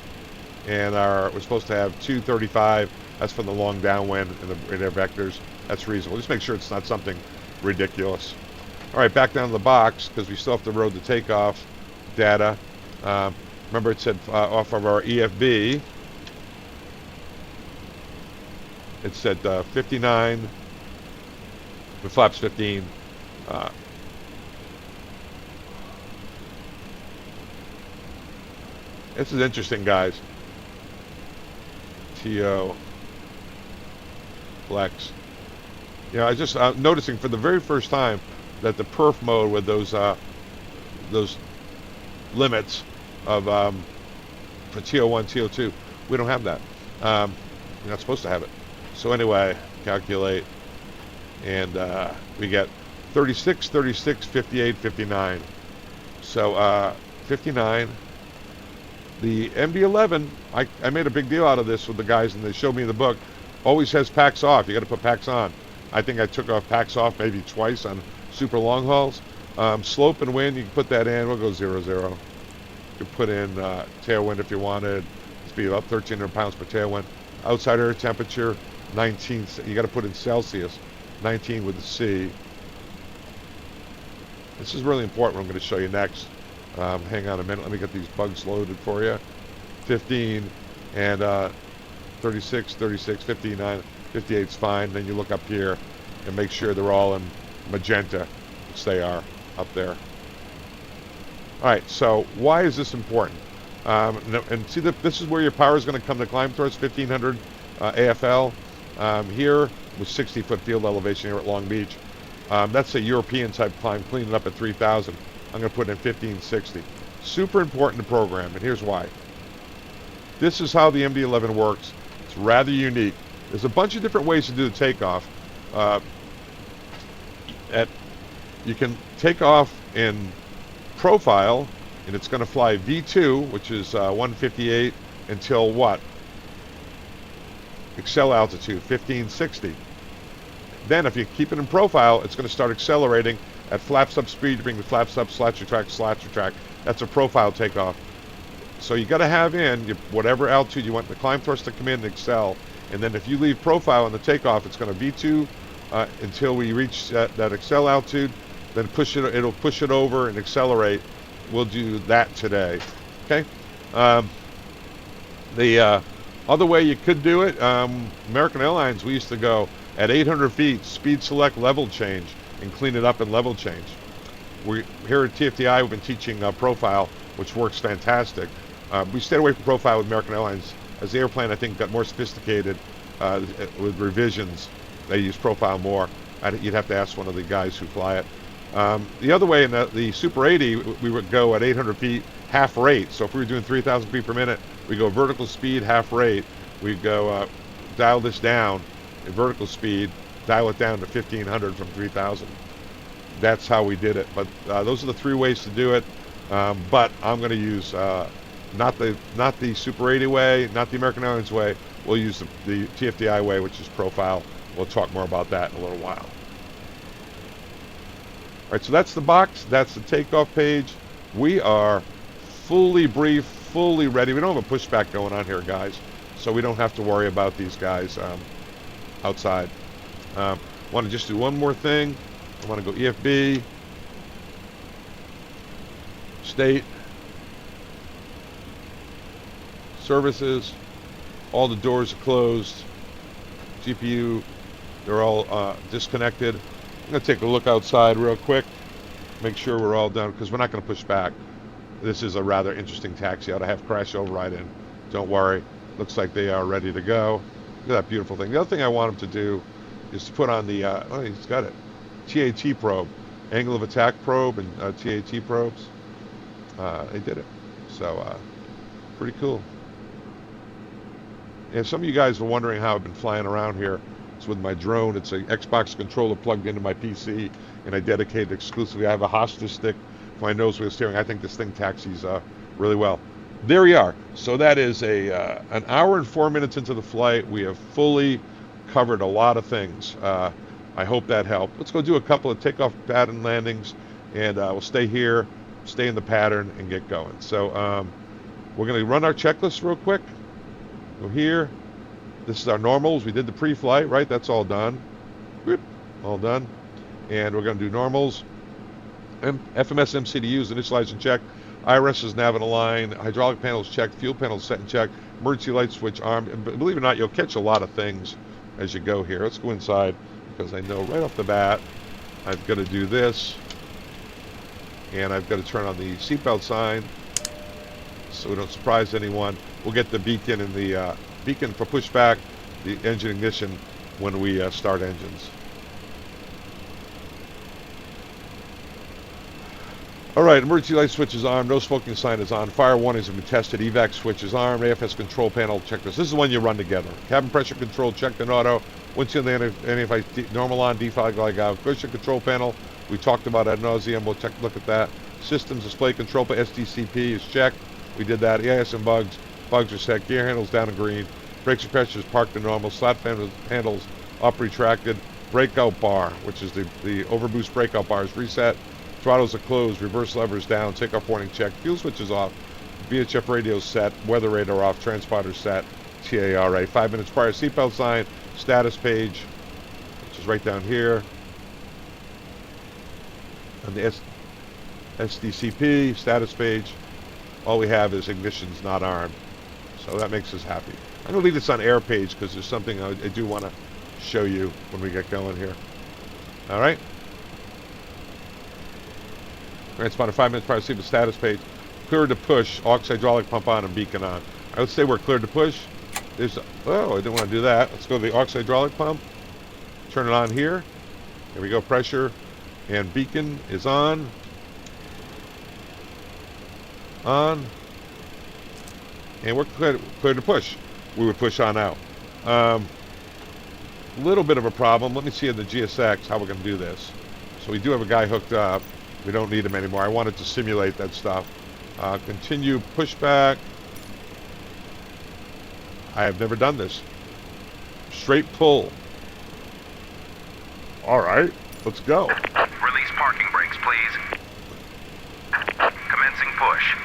and we're supposed to have 235. That's from the long downwind in their vectors. That's reasonable. Just make sure it's not something ridiculous. All right, back down to the box, because we still have to load the takeoff data. Remember, it said off of our EFB, it said 59 with flaps 15. This is interesting, guys. TO flex. You know, I just noticing for the very first time that the perf mode with those limits of for TO1, TO2, we don't have that. You're not supposed to have it. So anyway, calculate, and we get 36, 36, 58, 59. So 59. The MD-11, I made a big deal out of this with the guys, and they showed me in the book, always has packs off. You got to put packs on. I think I took off packs off maybe twice on super long hauls. Slope and wind, you can put that in. We'll go 0, 0. You can put in tailwind if you wanted. It's be about 1,300 pounds per tailwind. Outside air temperature, 19. You got to put in Celsius, 19 with the C. This is really important. What I'm going to show you next. Hang on a minute. Let me get these bugs loaded for you. 15 and 36, 36, 59, 58 is fine. Then you look up here and make sure they're all in magenta, which they are up there. All right, so why is this important? And see, this is where your power is going to come to climb towards 1,500 AFL. Here with 60-foot field elevation here at Long Beach. That's a European type climb, cleaning up at 3,000. I'm going to put in 1560. Super important to program, and here's why. This is how the MD-11 works. It's rather unique. There's a bunch of different ways to do the takeoff. You can take off in profile, and it's going to fly V2, which is 158, until what? Excel altitude, 1560. Then if you keep it in profile, it's going to start accelerating at flaps up speed. You bring the flaps up, slash retract. That's a profile takeoff. So you got to have in whatever altitude you want the climb thrust to come in and excel. And then if you leave profile in the takeoff, it's going to V2 until we reach that excel altitude. Then it'll push it over and accelerate. We'll do that today. Okay. The other way you could do it, American Airlines, we used to go at 800 feet, speed select level change, and clean it up in level change. Here at TFDI, we've been teaching profile, which works fantastic. We stayed away from profile with American Airlines. As the airplane, I think, got more sophisticated with revisions, they use profile more. You'd have to ask one of the guys who fly it. The other way, in the Super 80, we would go at 800 feet, half rate. So if we were doing 3,000 feet per minute, we go vertical speed, half rate. We go dial this down at vertical speed, dial it down to 1,500 from 3,000. That's how we did it. But those are the three ways to do it. But I'm going to use not the Super 80 way, not the American Airlines way. We'll use the TFDI way, which is profile. We'll talk more about that in a little while. All right, so that's the box. That's the takeoff page. We are fully briefed, fully ready. We don't have a pushback going on here, guys, so we don't have to worry about these guys outside. Want to just do one more thing. I want to go EFB, state, services. All the doors are closed. GPU, they're all disconnected. I'm going to take a look outside real quick, make sure we're all done, because we're not going to push back. This is a rather interesting taxi. I ought to have crash override in. Don't worry. Looks like they are ready to go. Look at that beautiful thing. The other thing I want them to do is to put on the, oh, he's got it, TAT probe, angle of attack probe and TAT probes. They did it. So, pretty cool. And some of you guys were wondering how I've been flying around here. It's with my drone. It's a Xbox controller plugged into my PC, and I dedicate it exclusively. I have a hostage stick for my nose wheel steering. I think this thing taxis really well. There we are. So that is an hour and 4 minutes into the flight. We have fully covered a lot of things. I hope that helped. Let's go do a couple of takeoff pattern landings, and we'll stay here, stay in the pattern, and get going. So we're going to run our checklist real quick. Go here. This is our normals. We did the pre-flight, right? That's all done. Whoop, all done. And we're going to do normals. FMS MCDUs, initialize and check. IRS is nav and align. Hydraulic panels checked. Fuel panels set and checked. Emergency light switch armed. And believe it or not, you'll catch a lot of things as you go here. Let's go inside, because I know right off the bat I've got to do this. And I've got to turn on the seatbelt sign so we don't surprise anyone. We'll get the beacon and the beacon for pushback, the engine ignition when we start engines. All right, emergency light switch is armed, no smoking sign is on, fire warnings have been tested, evac switch is armed, AFS control panel checklist. This is the one you run together. Cabin pressure control checked in auto, windshield anti-ice normal on, defog like out, cushion control panel, we talked about ad nauseum, we'll look at that. Systems display control, SDCP is checked, we did that. EIS and bugs are set, gear handles down in green, brakes and pressure is parked to normal, slot handles up retracted, breakout bar, which is the overboost breakout bar is reset, throttles are closed, reverse levers down, takeoff warning check, fuel switch is off, VHF radio set, weather radar off, transponder set, TARA. 5 minutes prior, seatbelt sign, status page, which is right down here. On the SDCP, status page, all we have is ignition's not armed. So that makes us happy. I'm going to leave this on air page because there's something I do want to show you when we get going here. All right? Transponder 5 minutes prior to the status page. Cleared to push, aux hydraulic pump on and beacon on. I would say we're cleared to push. There's, oh, I didn't want to do that. Let's go to the aux hydraulic pump. Turn it on here. Here we go, pressure. And beacon is on. On. And we're cleared to push. We would push on out. Little bit of a problem. Let me see in the GSX how we're going to do this. So we do have a guy hooked up. We don't need him anymore. I wanted to simulate that stuff. Continue pushback. I have never done this. Straight pull. All right, let's go. Release parking brakes, please. Commencing push.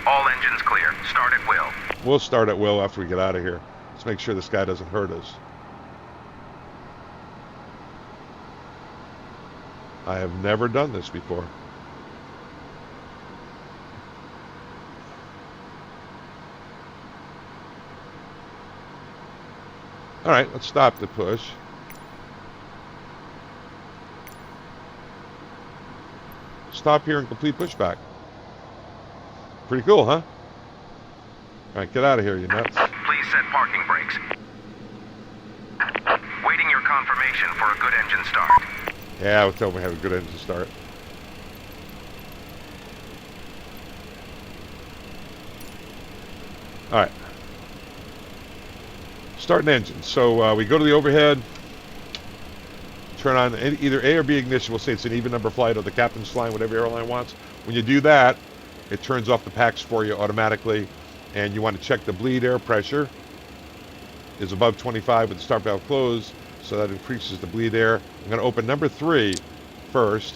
All engines clear. Start at will. We'll start at will after we get out of here. Let's make sure this guy doesn't hurt us. I have never done this before. All right, let's stop the push. Stop here and complete pushback. Pretty cool, huh? All right, get out of here, you nuts. Please set parking brakes. Waiting your confirmation for a good engine start. Yeah, I would tell them we have a good engine start. All right. Start an engine. So we go to the overhead, turn on either A or B ignition. We'll say it's an even number flight or the captain's flying, whatever airline wants. When you do that, it turns off the packs for you automatically, and you want to check the bleed air pressure is above 25 with the start valve closed, so that increases the bleed air. I'm going to open number 3 first.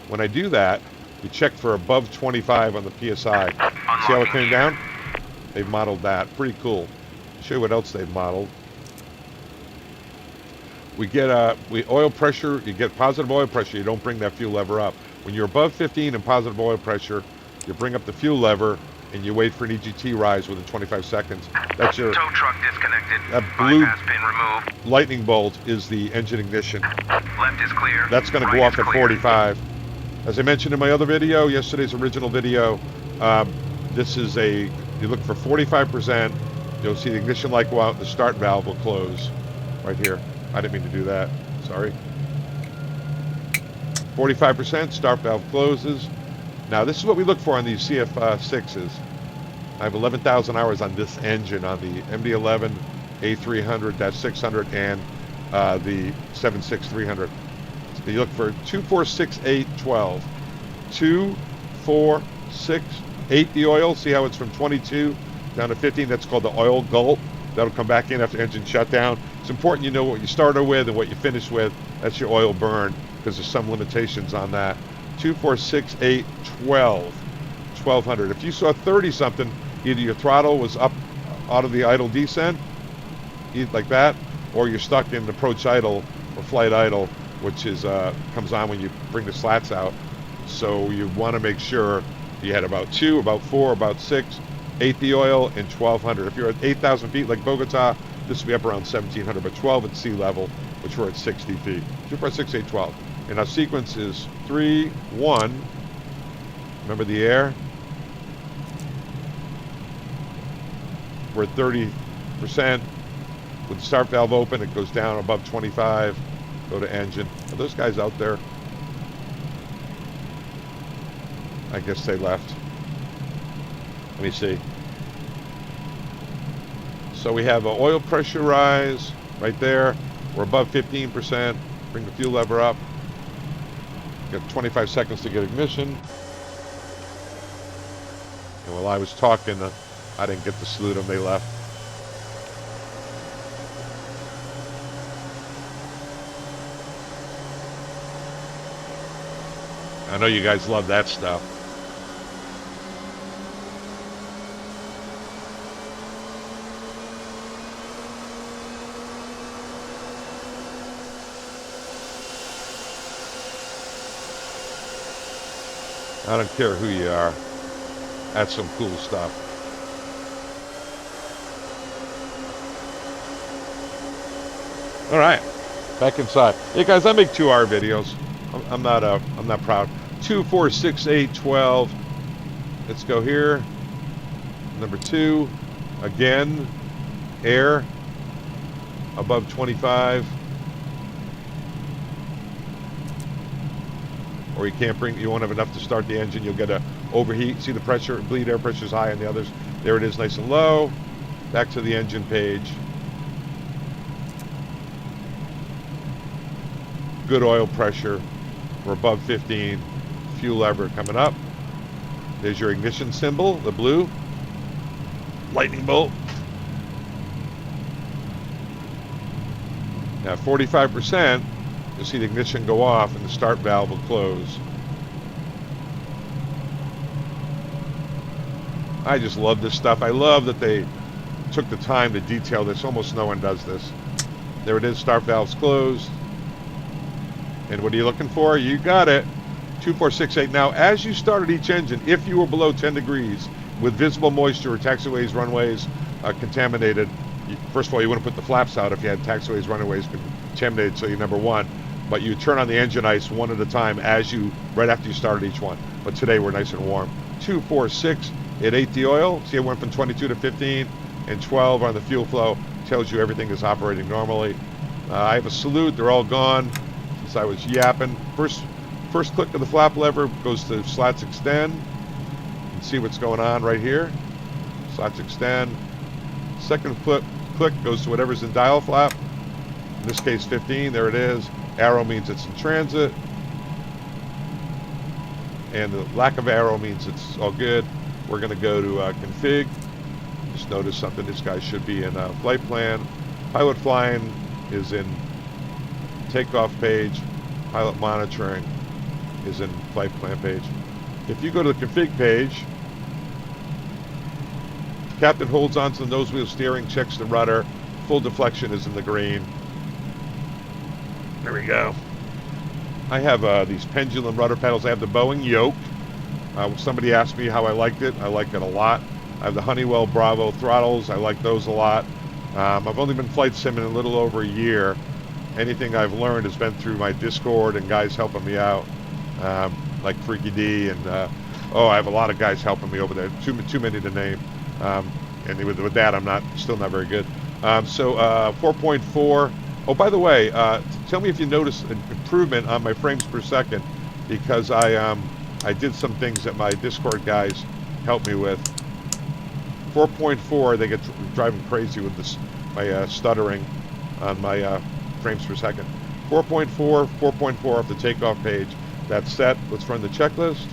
When I do that, we check for above 25 on the PSI. See how it came down? They've modeled that. Pretty cool. I'll show you what else they've modeled. We get oil pressure. You get positive oil pressure. You don't bring that fuel lever up. When you're above 15 in positive oil pressure, you bring up the fuel lever and you wait for an EGT rise within 25 seconds. That's your tow truck disconnected. That blue bypass pin removed. lightning bolt is the engine ignition. Left is clear. That's going to Right go off is at clear. 45. As I mentioned in my other video, yesterday's original video, this is you look for 45%. You'll see the ignition light go out and the start valve will close right here. I didn't mean to do that. Sorry. 45%, start valve closes. Now, this is what we look for on these CF6s. I have 11,000 hours on this engine, on the MD-11, A300-600, and the 76300. So you look for 246812. 2468, the oil. See how it's from 22 down to 15? That's called the oil gulp. That'll come back in after engine shutdown. It's important you know what you started with and what you finish with. That's your oil burn, because there's some limitations on that. 246812. 1200. If you saw 30 something, either your throttle was up out of the idle descent, like that, or you're stuck in approach idle or flight idle, which is comes on when you bring the slats out. So you want to make sure you had about 2, about 4, about 6, 8 the oil, and 1200. If you're at 8,000 feet like Bogota, this will be up around 1700, but 12 at sea level, which we're at 60 feet. 246812. And our sequence is 3, 1. Remember the air? We're at 30%. With the start valve open, it goes down above 25. Go to engine. Are those guys out there? I guess they left. Let me see. So we have an oil pressure rise right there. We're above 15%. Bring the fuel lever up. Got 25 seconds to get ignition. And while I was talking, I didn't get to salute them. They left. I know you guys love that stuff. I don't care who you are. That's some cool stuff. All right, back inside. Hey guys, I make 2-hour videos. I'm not proud. 246812. Let's go here. Number 2. Again, air above 25. Or you can't bring, you won't have enough to start the engine. You'll get a overheat. See the pressure, bleed air pressure is high on the others. There it is, nice and low. Back to the engine page. Good oil pressure. We're above 15. Fuel lever coming up. There's your ignition symbol, the blue. Lightning bolt. Now 45%. You'll see the ignition go off and the start valve will close. I just love this stuff. I love that they took the time to detail this. Almost no one does this. There it is, start valve's closed. And what are you looking for? You got it. 2468. Now, as you started each engine, if you were below 10 degrees with visible moisture or taxiways, runways contaminated, first of all, you wouldn't put the flaps out if you had taxiways, runways contaminated, so you're number 1. But you turn on the engine ice one at a time right after you started each one. But today we're nice and warm. 246, it ate the oil. See, it went from 22 to 15 and 12 on the fuel flow. Tells you everything is operating normally. I have a salute. They're all gone since I was yapping. First click of the flap lever goes to slats extend. You can see what's going on right here. Slats extend. Second click goes to whatever's in dial flap. In this case, 15. There it is. Arrow means it's in transit. And the lack of arrow means it's all good. We're going to go to config. Just notice something. This guy should be in flight plan. Pilot flying is in takeoff page. Pilot monitoring is in flight plan page. If you go to the config page, captain holds onto the nose wheel steering, checks the rudder. Full deflection is in the green. There we go. I have these pendulum rudder pedals. I have the Boeing yoke. Somebody asked me how I liked it. I like it a lot. I have the Honeywell Bravo throttles. I like those a lot. I've only been flight simming a little over a year. Anything I've learned has been through my Discord and guys helping me out, like Freaky D and I have a lot of guys helping me over there. Too many to name. And with that, I'm still not very good. 4.4. Oh, by the way, tell me if you notice an improvement on my frames per second, because I did some things that my Discord guys helped me with. 4.4, they get driving crazy with this my stuttering on my frames per second. 4.4, 4.4 off the takeoff page. That's set. Let's run the checklist.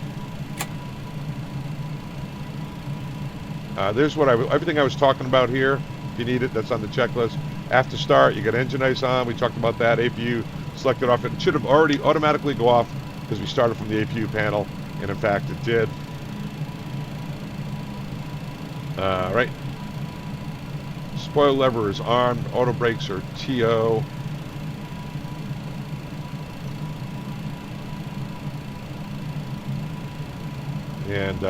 There's what everything I was talking about here. If you need it, that's on the checklist. After start, you got engine ice on. We talked about that. APU selected off. It should have already automatically go off because we started from the APU panel, and in fact, it did. Right. Spoiler lever is armed. Auto brakes are TO. And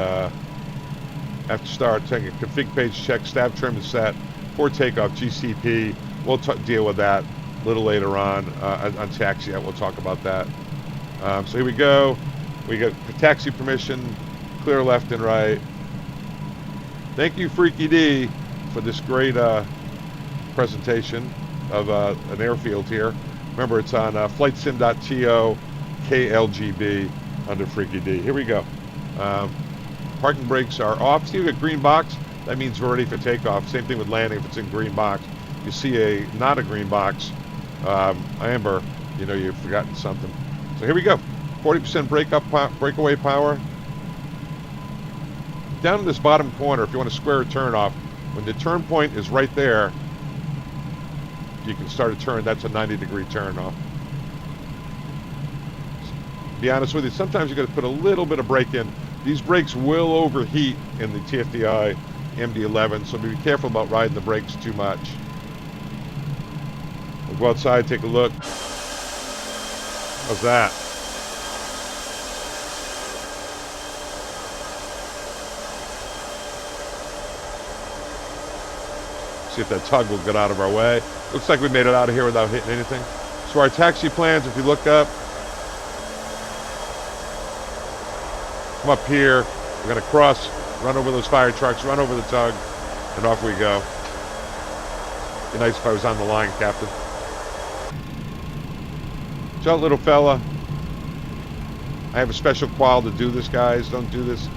after start, taking a config page check, stab trim is set. For takeoff, GCP. We'll deal with that a little later on taxi. We'll talk about that. So here we go. We got taxi permission, clear left and right. Thank you, Freaky D, for this great presentation of an airfield here. Remember, it's on flightsim.to KLGB under Freaky D. Here we go. Parking brakes are off. See, we got green box. That means we're ready for takeoff. Same thing with landing if it's in green box. You see not a green box, amber, you know you've forgotten something. So here we go. 40% breakaway power. Down in this bottom corner, if you want to square a turn off, when the turn point is right there, you can start a turn. That's a 90-degree turn off. To be honest with you, sometimes you got to put a little bit of brake in. These brakes will overheat in the TFDI MD-11, so be careful about riding the brakes too much. We'll go outside, take a look. How's that? See if that tug will get out of our way. Looks like we made it out of here without hitting anything. So our taxi plans, if you look up, come up here, we're going to cross, run over those fire trucks, run over the tug, and off we go. Be nice if I was on the line, Captain. So, little fella, I have a special qual to do this, guys. Don't do this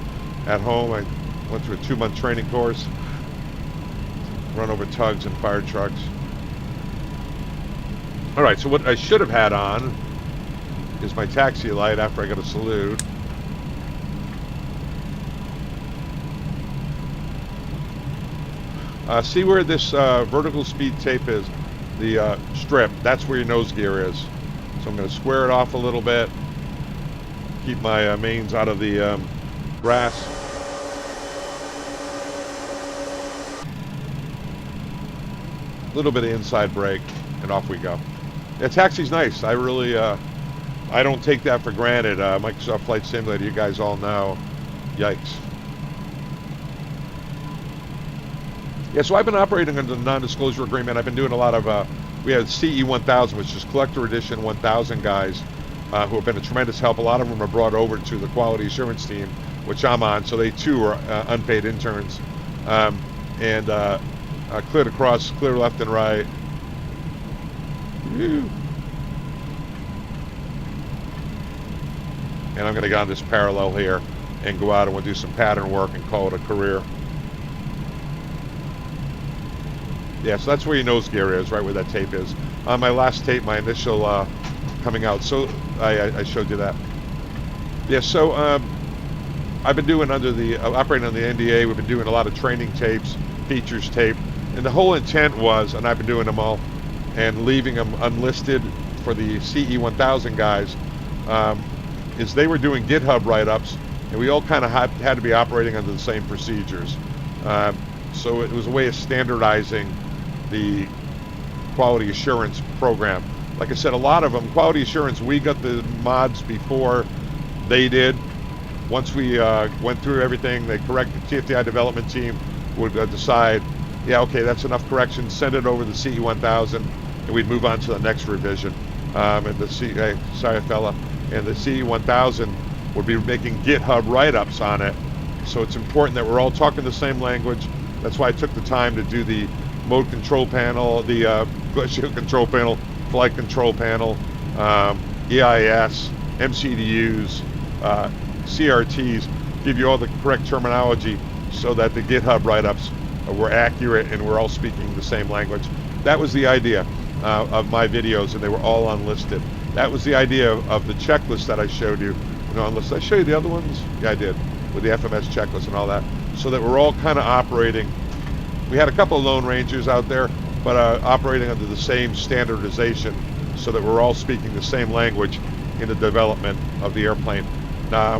at home. I went through a 2-month training course. Run over tugs and fire trucks. All right, so what I should have had on is my taxi light after I got a salute. See where this vertical speed tape is? The strip, that's where your nose gear is. So I'm going to square it off a little bit. Keep my mains out of the grass. A little bit of inside brake, and off we go. Yeah, taxi's nice. I really, I don't take that for granted. Microsoft Flight Simulator, you guys all know. Yikes. Yeah, so I've been operating under the non-disclosure agreement. I've been doing a lot of, we had CE 1000, which is Collector Edition 1000 guys who have been a tremendous help. A lot of them are brought over to the Quality Assurance team, which I'm on, so they too are unpaid interns. Cleared across, clear left and right. Woo. And I'm going to get on this parallel here and go out and we'll do some pattern work and call it a career. Yeah, so that's where your nose gear is, right where that tape is. On my last tape, my initial coming out, so I showed you that. Yeah, so I've been doing operating under the NDA. We've been doing a lot of training tapes, features tape, and the whole intent was, and I've been doing them all, and leaving them unlisted for the CE 1000 guys, is they were doing GitHub write-ups, and we all kind of had to be operating under the same procedures. So it was a way of standardizing the quality assurance program. Like I said, a lot of them, quality assurance, we got the mods before they did. Once we went through everything, the TFDI development team would decide, yeah, okay, that's enough corrections, send it over to the CE 1000, and we'd move on to the next revision. And the CE 1000 would be making GitHub write-ups on it. So it's important that we're all talking the same language. That's why I took the time to do the mode control panel, the control panel, flight control panel, EIS, MCDUs, CRTs, give you all the correct terminology so that the GitHub write-ups were accurate and we're all speaking the same language. That was the idea. of my videos, and they were all unlisted. That was the idea of the checklist that I showed you. Unless I show you the other ones? Yeah, I did, with the FMS checklist and all that, so that we're all kind of operating. We had a couple of Lone Rangers out there, but operating under the same standardization, so that we're all speaking the same language in the development of the airplane.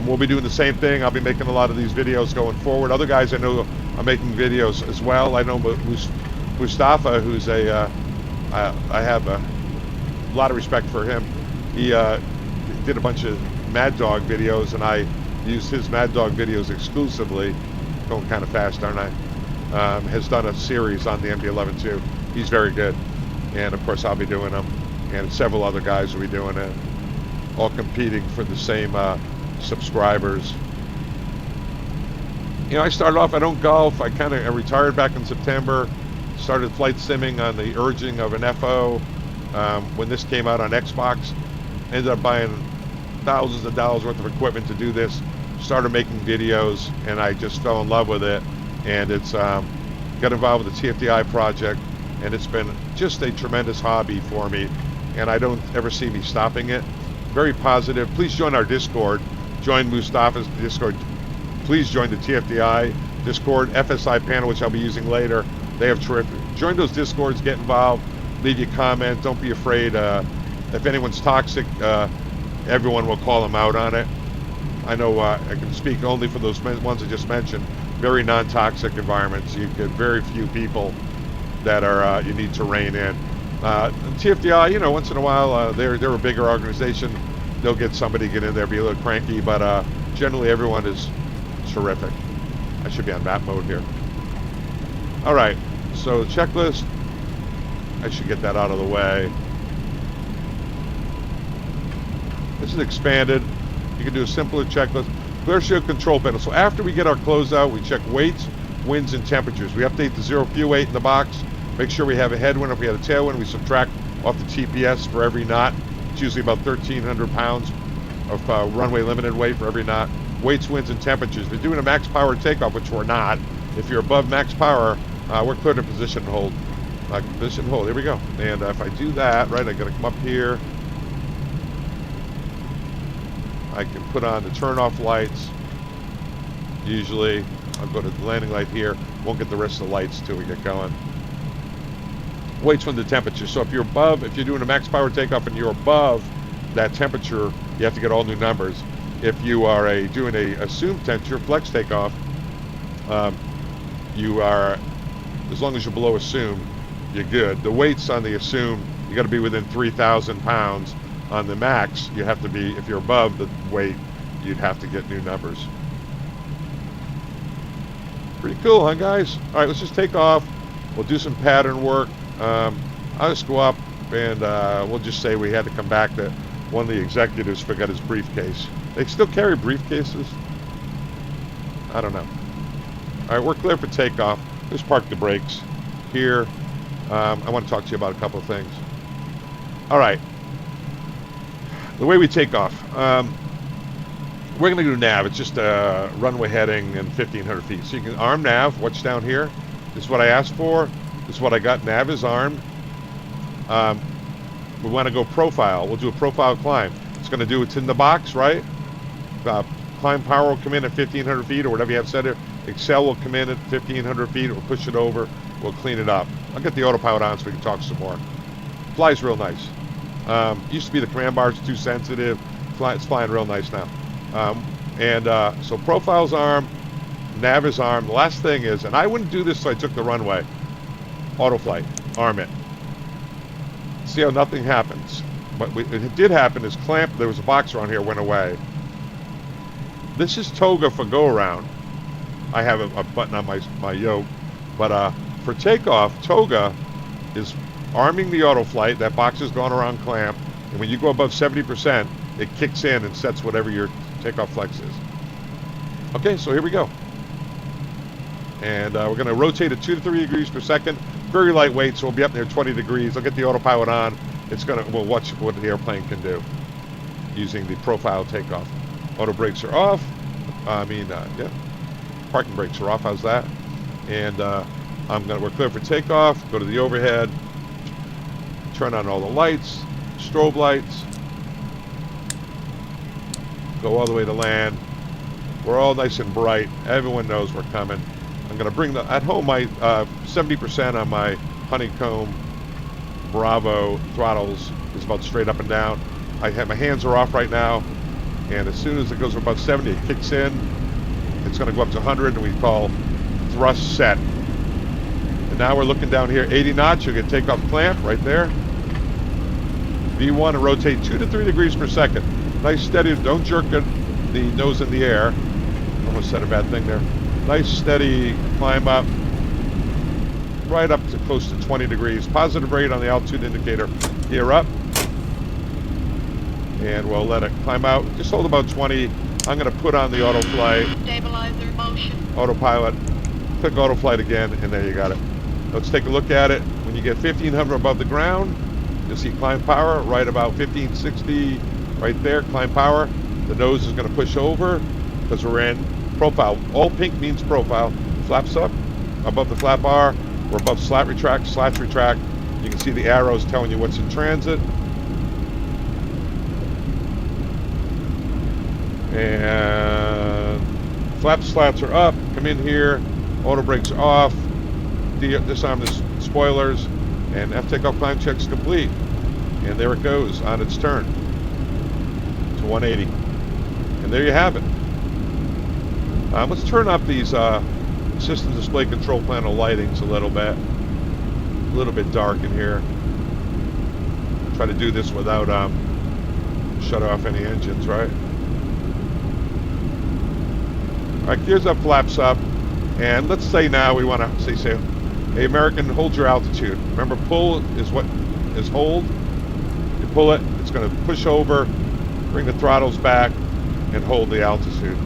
We'll be doing the same thing. I'll be making a lot of these videos going forward. Other guys I know are making videos as well. I know Mustafa, who's I have a lot of respect for him. He did a bunch of Mad Dog videos, and I used his Mad Dog videos exclusively. Going kind of fast, aren't I? Has done a series on the MD-11 too. He's very good, and of course I'll be doing them, and several other guys will be doing it, all competing for the same subscribers. I started off, I don't golf. I retired back in September, started flight simming on the urging of an FO when this came out on Xbox. Ended up buying thousands of dollars worth of equipment to do this, started making videos, and I just fell in love with it, and it's got involved with the TFDI project, and it's been just a tremendous hobby for me, and I don't ever see me stopping it. Very positive. Please join our Discord. Join Mustafa's Discord. Please join the TFDI Discord, FSIPanel, which I'll be using later. They have terrific. Join those Discords, get involved, leave your comment. Don't be afraid. If anyone's toxic, everyone will call them out on it. I know I can speak only for those ones I just mentioned. Very non-toxic environments. You get very few people that are you need to rein in. TFDI, once in a while, they're a bigger organization. They'll get somebody get in there, be a little cranky, but generally everyone is terrific. I should be on map mode here. All right, so the checklist. I should get that out of the way. This is expanded. You can do a simpler checklist. Clear shield control panel. So after we get our closeout, we check weights, winds, and temperatures. We update the zero fuel weight in the box. Make sure we have a headwind. If we had a tailwind, we subtract off the TPS for every knot. It's usually about 1,300 pounds of runway limited weight for every knot. Weights, winds, and temperatures. If you're doing a max power takeoff, which we're not, if you're above max power, we're clear to position hold. Position hold. Here we go. And if I do that, right, I got to come up here. I can put on the turn-off lights. Usually, I'll go to the landing light here. Won't get the rest of the lights till we get going. Weights, wind, the temperature. So if you're doing a max power takeoff and you're above that temperature, you have to get all new numbers. If you are doing a assumed temperature, flex takeoff, you are, as long as you're below assumed, you're good. The weights on the assumed, you got to be within 3,000 pounds. On the max, you have to be, if you're above the weight, you'd have to get new numbers. Pretty cool, huh, guys? All right, let's just take off. We'll do some pattern work. I'll just go up, and we'll just say we had to come back that one of the executives forgot his briefcase. They still carry briefcases? I don't know. All right, we're clear for takeoff. Just park the brakes here. I want to talk to you about a couple of things. All right. The way we take off, we're going to do nav. It's just runway heading and 1,500 feet. So you can arm nav. What's down here? This is what I asked for. This is what I got. Nav is armed. We want to go profile. We'll do a profile climb. It's going to do, it's in the box, right? Climb power will come in at 1,500 feet or whatever you have set there. Excel will come in at 1,500 feet. We'll push it over. We'll clean it up. I'll get the autopilot on so we can talk some more. Flies real nice. Used to be the command bars too sensitive. It's flying real nice now. So profile's armed, nav is armed. The last thing is, and I wouldn't do this so I took the runway, auto flight, arm it. See how nothing happens. But it did happen is clamp, there was a box around here, went away. This is toga for go around. I have a button on my yoke. But for takeoff, toga is arming the auto flight. That box has gone around clamp, and when you go above 70%, it kicks in and sets whatever your takeoff flex is. Okay, so here we go. And we're going to rotate at 2 to 3 degrees per second. Very lightweight, so we'll be up near 20 degrees. I'll get the autopilot on. We'll watch what the airplane can do using the profile takeoff. Auto brakes are off. Yeah. Parking brakes are off. How's that? And we're clear for takeoff. Go to the overhead. Turn on all the lights, strobe lights. Go all the way to land. We're all nice and bright. Everyone knows we're coming. I'm going to bring at home my 70% on my Honeycomb Bravo throttles is about straight up and down. My hands are off right now, and as soon as it goes above 70, it kicks in. It's going to go up to 100, and we call thrust set. And now we're looking down here, 80 knots. You get takeoff clamp right there. V1 and rotate 2 to 3 degrees per second. Nice steady. Don't jerk the nose in the air. Almost said a bad thing there. Nice steady climb up, right up to close to 20 degrees. Positive rate on the altitude indicator. Gear up. And we'll let it climb out. Just hold about 20. I'm going to put on the auto flight. Stabilizer motion. Autopilot. Click auto flight again, and there you got it. Let's take a look at it. When you get 1500 above the ground, you'll see climb power right about 1560 right there, climb power. The nose is going to push over because we're in profile. All pink means profile. Flaps up above the flap bar. We're above slat retract, slats retract. You can see the arrows telling you what's in transit. And flap slats are up. Come in here. Auto brakes are off. Disarm the spoilers. And F takeoff climb check's complete. And there it goes on its turn to 180. And there you have it. Let's turn up these system display control panel lightings a little bit dark in here. Try to do this without shut off any engines, right? All right, gears up, flaps up, and let's say now we want to say, hey American, hold your altitude. Remember, pull is what is hold. You pull it, it's going to push over, bring the throttles back, and hold the altitude.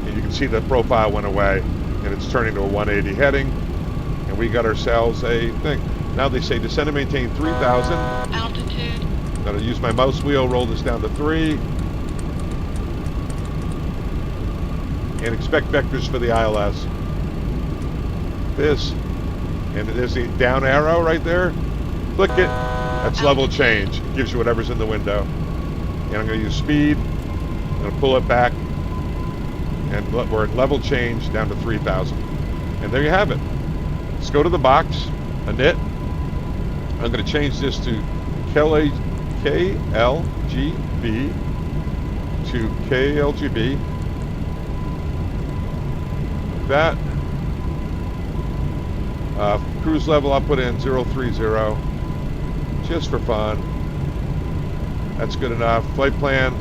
And you can see the profile went away, and it's turning to a 180 heading, and we got ourselves a thing. Now they say descend and maintain 3,000. Altitude. I'm going to use my mouse wheel, roll this down to 3. And expect vectors for the ILS. This, and there's the down arrow right there. Click it, that's level change. It gives you whatever's in the window. And I'm going to use speed. I'm going to pull it back. And we're at level change down to 3,000. And there you have it. Let's go to the box, init. I'm going to change this to KLGB to KLGB. That. Cruise level I'll put in 030. Just for fun. That's good enough. Flight plan.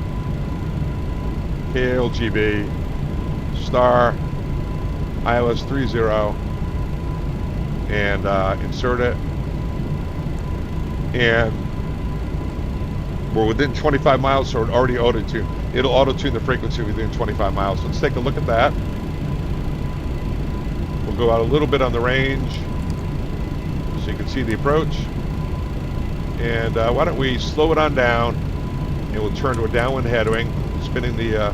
KLGB. Star. ILS 30. And insert it. And we're within 25 miles, so it already auto-tuned. It'll auto-tune the frequency within 25 miles. Let's take a look at that. We'll go out a little bit on the range so you can see the approach. And why don't we slow it on down, and we'll turn to a downwind heading, spinning the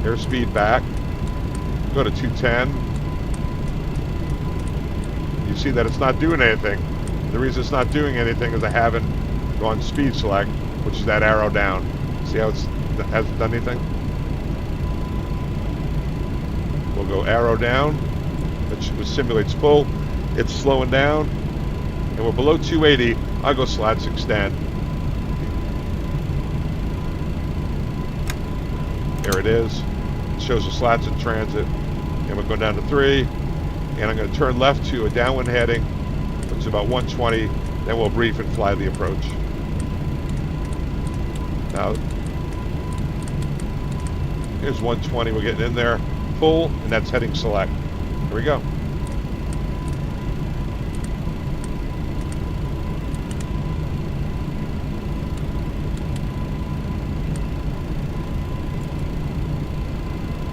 airspeed back. Go to 210. You see that it's not doing anything. The reason it's not doing anything is I haven't gone speed select, which is that arrow down. See how it hasn't done anything? We'll go arrow down, which simulates full. It's slowing down, and we're below 280. I'll go slats extend. There it is. It shows the slats in transit, and we're going down to 3. And I'm going to turn left to a downwind heading, which is about 120. Then we'll brief and fly the approach. Now, here's 120. We're getting in there. Full, and that's heading select. Here we go.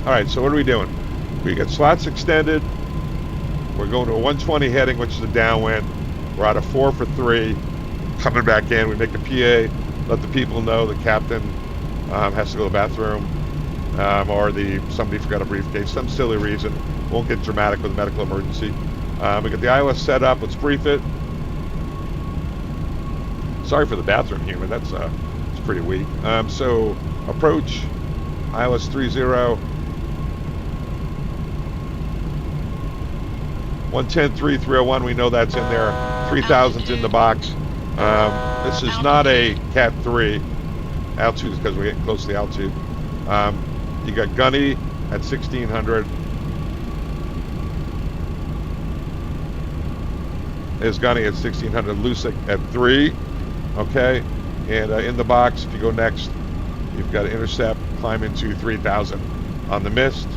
All right, so what are we doing? We got slots extended. We're going to a 120 heading, which is a downwind. We're out of 4 for 3. Coming back in, we make a PA, let the people know the captain has to go to the bathroom. Or somebody forgot a briefcase, some silly reason. Won't get dramatic with a medical emergency. We got the ILS set up. Let's brief it. Sorry for the bathroom humor. That's it's pretty weak. So approach, ILS 30, 110.3.301. We know that's in there. 3,000's in the box. This is not a Cat 3. Altitude is because we're getting close to the altitude. You got Gunny at 1,600. There's Gunny at 1,600. Lucic at 3. Okay. And in the box, if you go next, you've got to intercept, climb into 3,000 on the mist.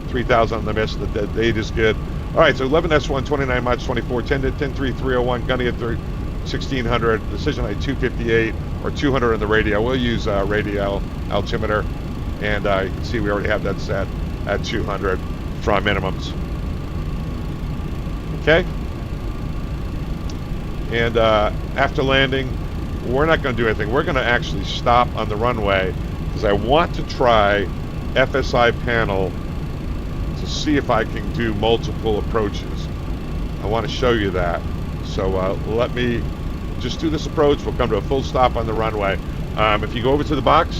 3,000 on the mist. The date is good. All right, so 11S1, 29 March 24, 10-3-301, Gunny at 1,600, decision height 258 or 200 on the radio. We'll use radio altimeter, and you can see we already have that set at 200 for our minimums. Okay? And after landing, we're not going to do anything. We're going to actually stop on the runway because I want to try FSIPanel to see if I can do multiple approaches. I want to show you that. So let me just do this approach. We'll come to a full stop on the runway. If you go over to the box,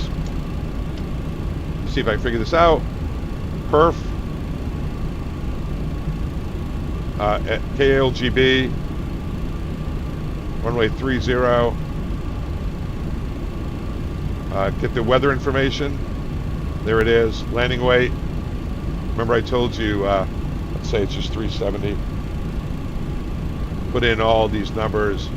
see if I can figure this out. Perf. At KLGB. Runway 30. Get the weather information. There it is. Landing weight. Remember I told you, let's say it's just 370. Put in all these numbers.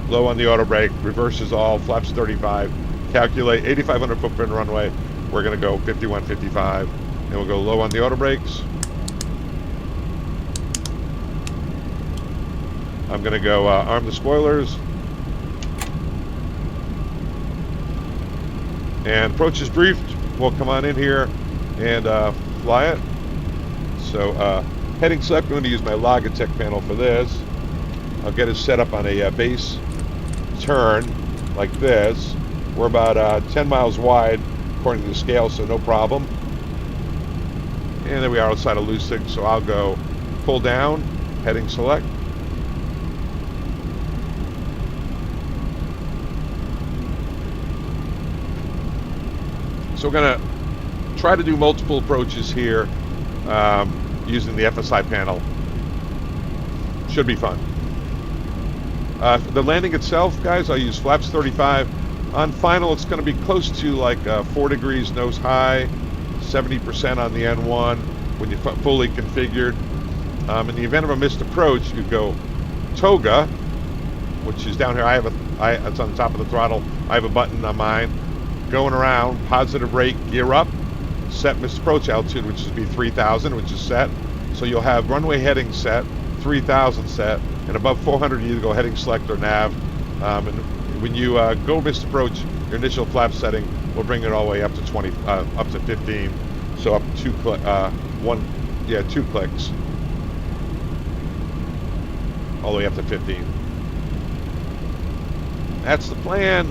Low on the auto brake, reverses all, flaps 35. Calculate 8,500 footprint runway. We're going to go 51, 55. And we'll go low on the auto brakes. I'm going to go arm the spoilers. And approach is briefed. We'll come on in here and fly it. So heading select, I'm going to use my Logitech panel for this. I'll get it set up on a base turn like this. We're about 10 miles wide according to the scale, so no problem. And then we are outside of Lucic, so I'll go pull down, heading select. So we're going to try to do multiple approaches here using the FSIPanel. Should be fun. The landing itself, guys, I'll use flaps 35. On final, it's going to be close to like 4 degrees nose high, 70% on the N1 when you're fully configured. In the event of a missed approach, you go toga, which is down here. It's on the top of the throttle. I have a button on mine. Going around, positive rate, gear up, set missed approach altitude, which would be 3,000, which is set. So you'll have runway heading set, 3,000 set, and above 400 you either go heading select or nav. And when you go missed approach, your initial flap setting will bring it all the way up to 20, up to 15. So up 2 clicks. All the way up to 15. That's the plan.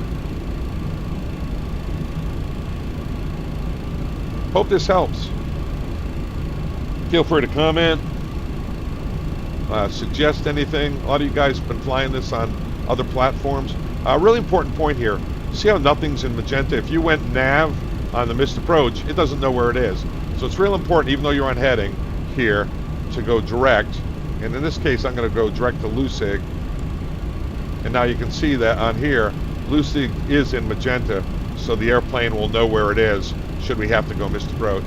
Hope this helps. Feel free to comment, suggest anything. A lot of you guys have been flying this on other platforms. Really important point here. See how nothing's in magenta? If you went nav on the missed approach, it doesn't know where it is. So it's real important, even though you're on heading here, to go direct. And in this case, I'm going to go direct to Lucic. And now you can see that on here, Lucic is in magenta, so the airplane will know where it is should we have to go missed approach.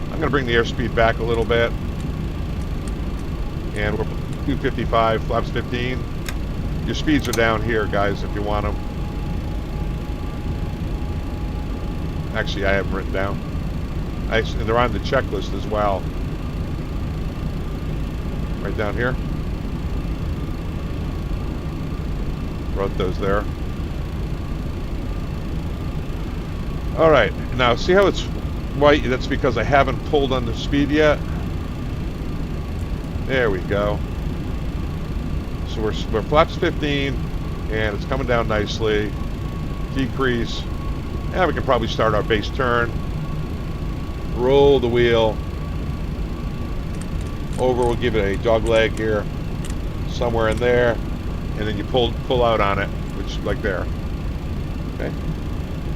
I'm going to bring the airspeed back a little bit. And we're 255, flaps 15. Your speeds are down here, guys, if you want them. Actually, I have them written down. And they're on the checklist as well. Right down here. Wrote those there. All right, now see how it's white? That's because I haven't pulled on the speed yet. There we go. So we're flaps 15, and it's coming down nicely. Decrease. And we can probably start our base turn. Roll the wheel. Over, we'll give it a dog leg here. somewhere in there, and then you pull out on it, which like there. Okay,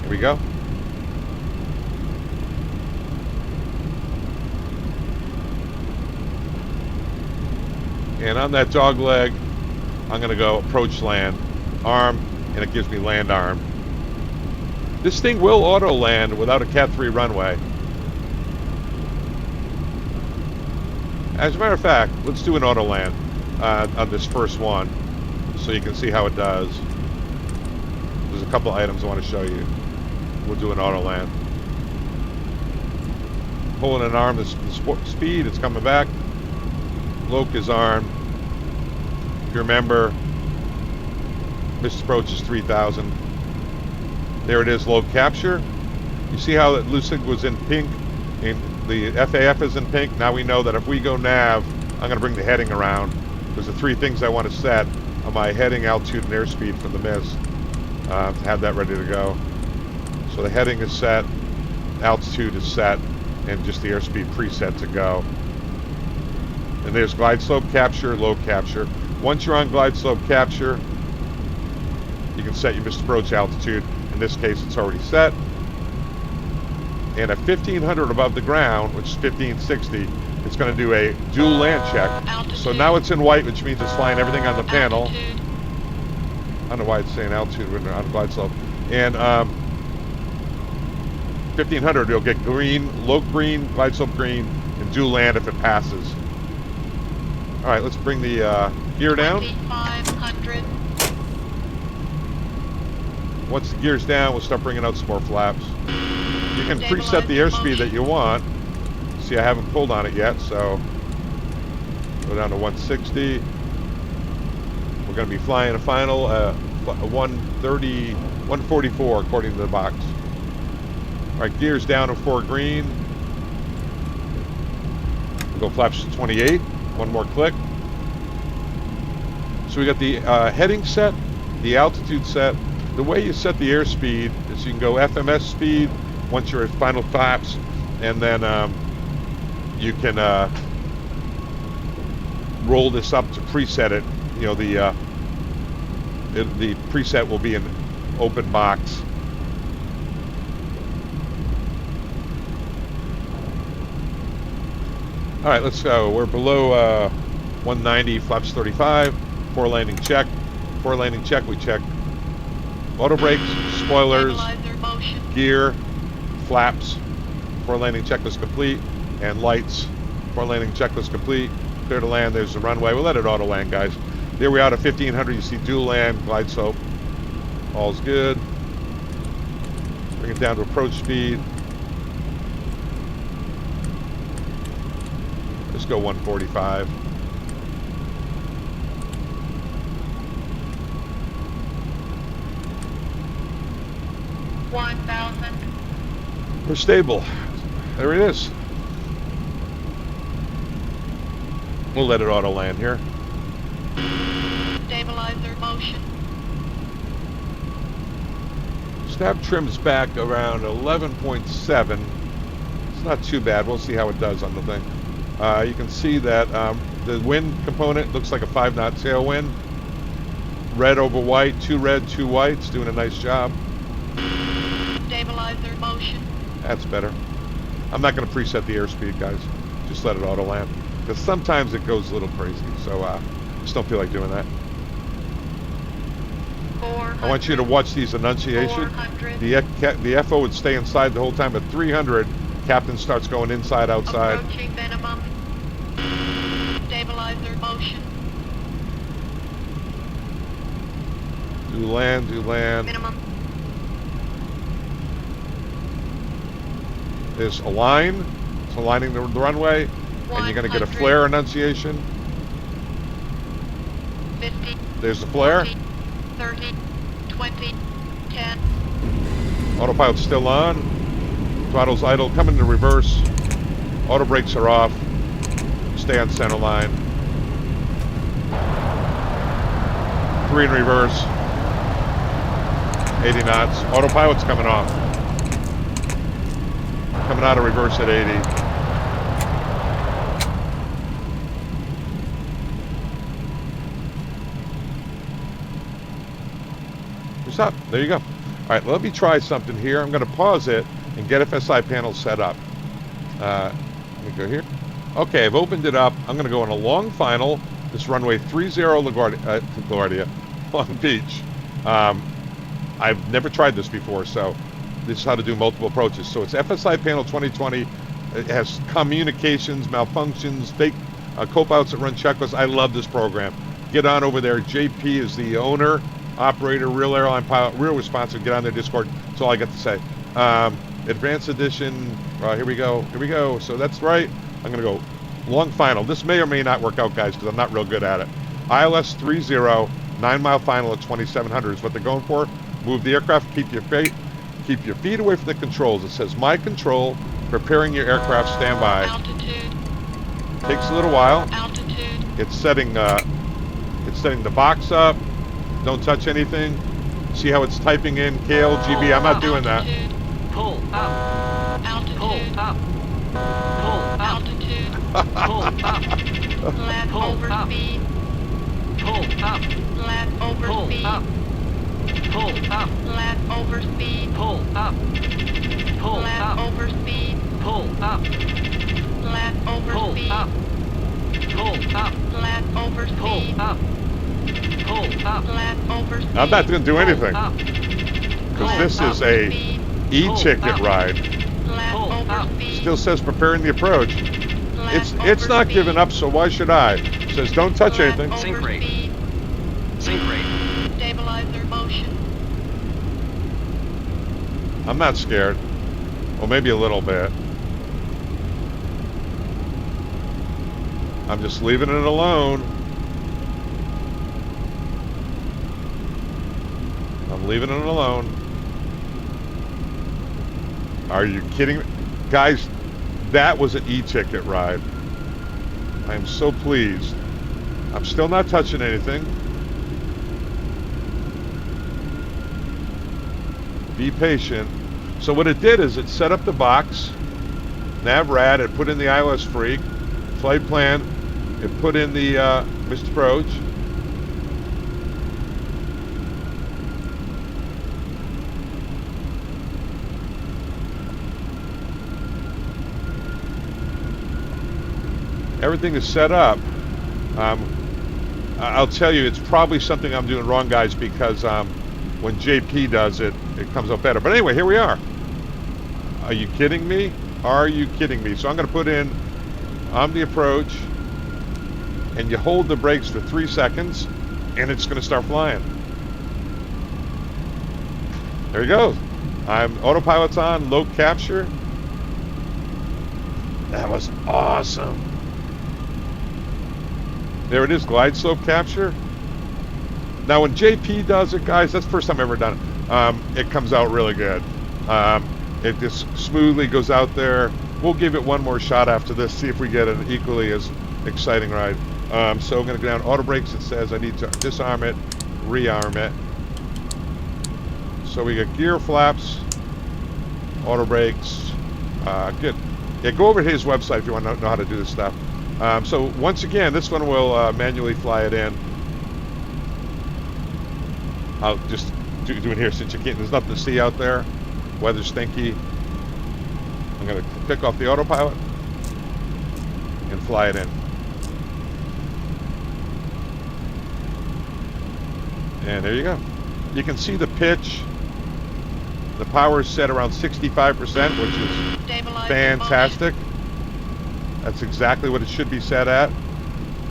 here we go. And on that dog leg, I'm going to go approach land, arm, and it gives me land arm. This thing will auto land without a Cat 3 runway. As a matter of fact, let's do an auto land on this first one so you can see how it does. There's a couple items I want to show you. We'll do an auto land. Pulling an arm, the speed, it's coming back. Loc is armed. If you remember, missed approach is 3,000. There it is, loc capture. You see how that Lucid was in pink and the FAF is in pink? Now we know that if we go nav, I'm going to bring the heading around. There's the three things I want to set on my heading, altitude, and airspeed for the mist to have that ready to go. So the heading is set, altitude is set, and just the airspeed preset to go. And there's glide slope capture, loc capture. Once you're on glide slope capture, you can set your missed approach altitude. In this case, it's already set. And at 1,500 above the ground, which is 1,560, it's going to do a dual land check. Altitude. So now it's in white, which means it's flying everything on the panel. Altitude. I don't know why it's saying altitude when they're on glide slope. And 1,500, you'll get green, loc green, glide slope green, and dual land if it passes. All right, let's bring the gear down. 2,500. Once the gear's down, we'll start bringing out some more flaps. You can preset the airspeed that you want. See, I haven't pulled on it yet, so go down to 160. We're going to be flying a final 130, 144 according to the box. All right, gears down to 4 green. We'll go flaps to 28. One more click. So we got the heading set, the altitude set. The way you set the airspeed is you can go FMS speed once you're at final flaps, and then you can roll this up to preset it. You know, the preset will be an open box. All right, let's go. We're below 190, flaps 35, 4 landing check. 4 landing check, we check auto brakes, spoilers, Stabilizer motion. gear, flaps. 4 landing checklist complete, and lights. 4 landing checklist complete. Clear to land. There's the runway. We'll let it auto land, guys. There we are at 1,500. You see dual land, glide slope. All's good. Bring it down to approach speed. Let's go 145. We're stable. There it is. We'll let it auto land here. Stabilizer motion. Stab trim's back around 11.7. It's not too bad. We'll see how it does on the thing. You can see that the wind component looks like a 5-knot tailwind. Red over white, 2 red, 2 whites, doing a nice job. Stabilizer motion. That's better. I'm not going to preset the airspeed, guys. Just let it auto land. Because sometimes it goes a little crazy, so just don't feel like doing that. 400. I want you to watch these enunciation. 400. The FO would stay inside the whole time. At 300, captain starts going inside, outside. Approaching minimum. Stabilizer motion. Do land, do land. Minimum. There's align. It's aligning the runway. And you're going to get a 100. flare enunciation. 50. There's the flare. 40, 30. 20. 10. Autopilot's still on. Throttle's idle. Coming to reverse. Auto brakes are off. Stay on center line. 3 in reverse. 80 knots. Autopilot's coming off. Coming out of reverse at 80. Thumbs up. There you go. All right, let me try something here. I'm going to pause it and get FSIPanel set up. Let me go here. Okay, I've opened it up. I'm going to go on a long final. This runway 30 LaGuardia, Long Beach. I've never tried this before, so this is how to do multiple approaches. So it's FSIPanel 2020. It has communications, malfunctions, fake co-pilots that run checklists. I love this program. Get on over there. JP is the owner, operator, real airline pilot, real responsive. Get on their Discord. That's all I got to say. Advanced edition. Here we go. Here we go. So that's right. I'm going to go long final. This may or may not work out, guys, because I'm not real good at it. ILS 30, 9-mile final at 2,700 is what they're going for. Move the aircraft. Keep your feet away from the controls. It says my control. Preparing your aircraft. Standby. Altitude. Takes a little while. Altitude. It's setting the box up. Don't touch anything. See how it's typing in KLGB. I'm not doing that. Altitude. Pull up. Altitude. Pull up. Pull up. Altitude. Pull up. Flat Pull over up. speed. Pull up. Flat over Pull speed. up. Pull up. Flat over speed. Pull up. Pull Flat up. over speed. Pull up. Flat over Pull speed. up. Pull up. Flat over Pull speed. up. Pull up. Flat over speed. I'm not going to do anything Pull up. because this is Flat over a speed. e-ticket ride. Flat Pull over up. speed. Still says preparing the approach. Flat It's over not speed. giving up, so why should I? It says don't touch Flat anything. over Sync rate. speed. Sync rate. Stabilizer motion. I'm not scared. Well, maybe a little bit. I'm just leaving it alone. I'm leaving it alone. Are you kidding me? Guys, that was an e-ticket ride. I am so pleased. I'm still not touching anything. Be patient. So what it did is it set up the box, NavRad, it put in the ILS freak, flight plan, it put in the missed approach. Everything is set up. I'll tell you, it's probably something I'm doing wrong, guys, because when JP does it, it comes out better. But anyway, here we are. Are you kidding me? Are you kidding me? So I'm going to put in on the approach, and you hold the brakes for 3 seconds, and it's going to start flying. There he goes. Autopilot's on, low capture. That was awesome. There it is, glide slope capture. Now when JP does it, guys, that's the first time I've ever done it. It comes out really good. It just smoothly goes out there. We'll give it one more shot after this, see if we get an equally as exciting ride. So I'm going to go down auto brakes. It says I need to disarm it, rearm it. So we get gear flaps, auto brakes. Good. Yeah, go over to his website if you want to know how to do this stuff. So once again, this one will manually fly it in. I'll just do it here since you can't. There's nothing to see out there. Weather's stinky. I'm going to pick off the autopilot and fly it in. And there you go. You can see the pitch. The power is set around 65%, which is Stabilizer fantastic. That's exactly what it should be set at.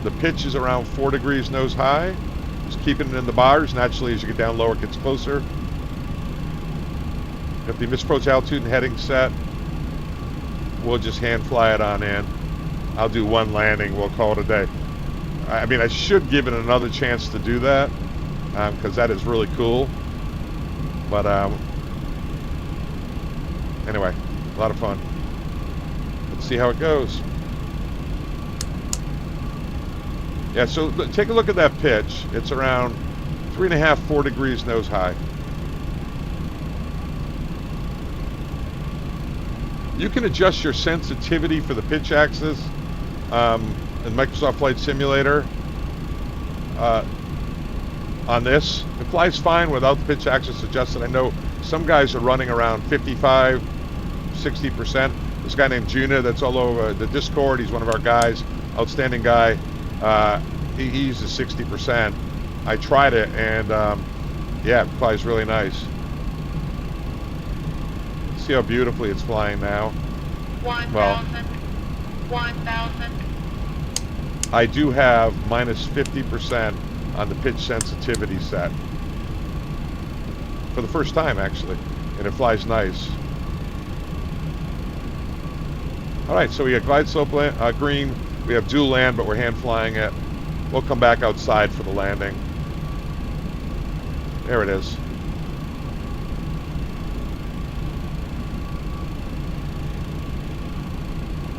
The pitch is around 4 degrees nose high. Just keeping it in the bars. Naturally, as you get down lower, it gets closer. Got the misapproach altitude and heading set. We'll just hand fly it on in. I'll do one landing. We'll call it a day. I mean, I should give it another chance to do that because that is really cool. But anyway, a lot of fun. Let's see how it goes. Yeah, so take a look at that pitch. It's around 3.5, 4 degrees nose high. You can adjust your sensitivity for the pitch axis in Microsoft Flight Simulator. on this. It flies fine without the pitch axis adjusted. I know some guys are running around 55, 60%. This guy named Juna that's all over the Discord, he's one of our guys, outstanding guy. He uses 60%. I tried it, and yeah, it flies really nice. See how beautifully it's flying now. 1,000. Well, 1,000. I do have minus 50% on the pitch sensitivity set. For the first time, actually. And it flies nice. Alright, so we got glide slope green. We have dual land, but we're hand flying it. We'll come back outside for the landing. There it is.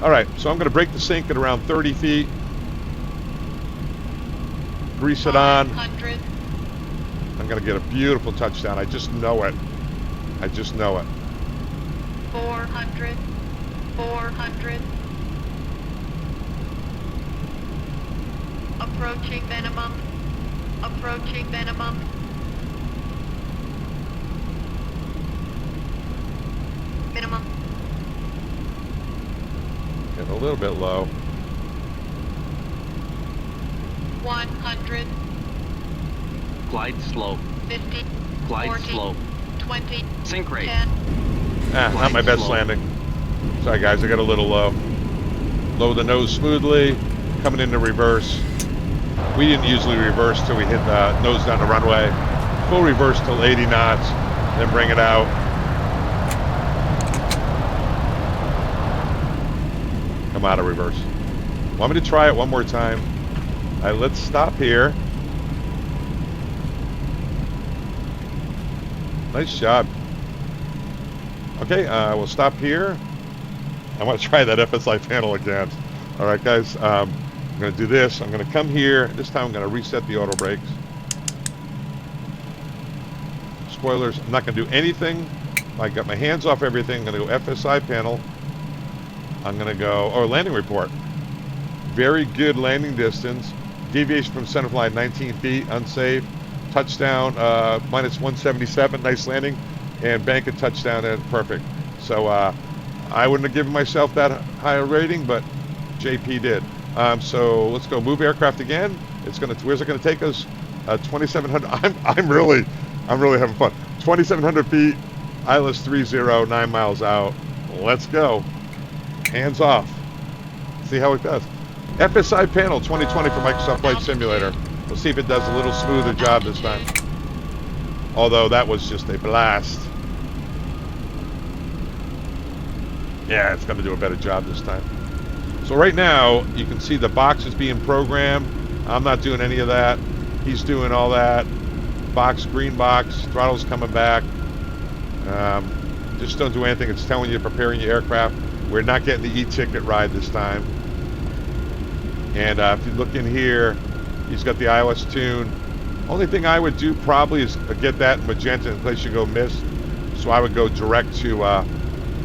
Alright, so I'm going to break the sink at around 30 feet. Grease it on. 500. I'm going to get a beautiful touchdown. I just know it. I just know it. 400. 400. Approaching minimum. Approaching minimum. Minimum. Getting a little bit low. 100. Glide slope. 50. Glide 40. slope. 20. Sink rate. 10. Not my best slow. landing. Sorry guys, I got a little low. Lower the nose smoothly, coming into reverse. We didn't usually reverse till we hit the nose down the runway. Full reverse till 80 knots, then bring it out. Come out of reverse. Want me to try it one more time? All right, let's stop here. Nice job. Okay, we'll stop here. I want to try that FSIPanel again. All right, guys, I'm going to do this. I'm going to come here. This time I'm going to reset the auto brakes. Spoilers, I'm not going to do anything. I got my hands off everything. I'm going to go FSIPanel. I'm going to go, landing report. Very good landing distance. Deviation from center flight, 19 feet, unsafe. Touchdown, minus 177, nice landing. And bank and touchdown, and perfect. So I wouldn't have given myself that high a rating, but JP did. So let's go move aircraft again. Where's it gonna take us? 2,700. I'm really having fun. 2,700 feet. ILS 30, 9 miles out. Let's go. Hands off. See how it does. FSIPanel 2020 for Microsoft Flight Simulator. We'll see if it does a little smoother job this time. Although that was just a blast. Yeah, it's going to do a better job this time. So right now, you can see the box is being programmed. I'm not doing any of that. He's doing all that. Box, green box, throttle's coming back. Just don't do anything. It's telling you, preparing your aircraft. We're not getting the e-ticket ride this time. And if you look in here, he's got the iOS tune. Only thing I would do probably is get that in magenta in place you go mist. So I would go direct to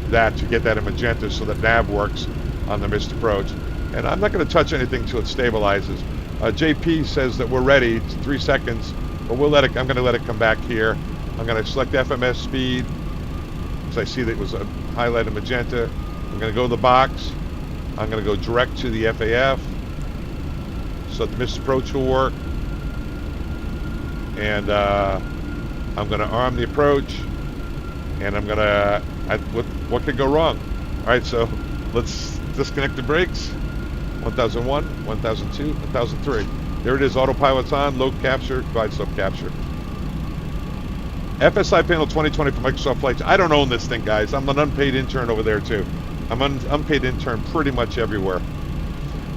that to get that in magenta so that nav works on the missed approach. And I'm not going to touch anything until it stabilizes. JP says that we're ready. It's 3 seconds, but we'll let it. I'm going to let it come back here. I'm going to select FMS speed. So I see that it was a highlighted magenta. I'm going to go to the box. I'm going to go direct to the FAF so that the missed approach will work. And I'm going to arm the approach. And I'm going to, what could go wrong? All right, so let's disconnect the brakes. 1001, 1002, 1003. There it is, autopilot's on, low capture, glide slope capture. FSIPanel 2020 for Microsoft Flights. I don't own this thing, guys. I'm an unpaid intern over there, too. I'm an unpaid intern pretty much everywhere.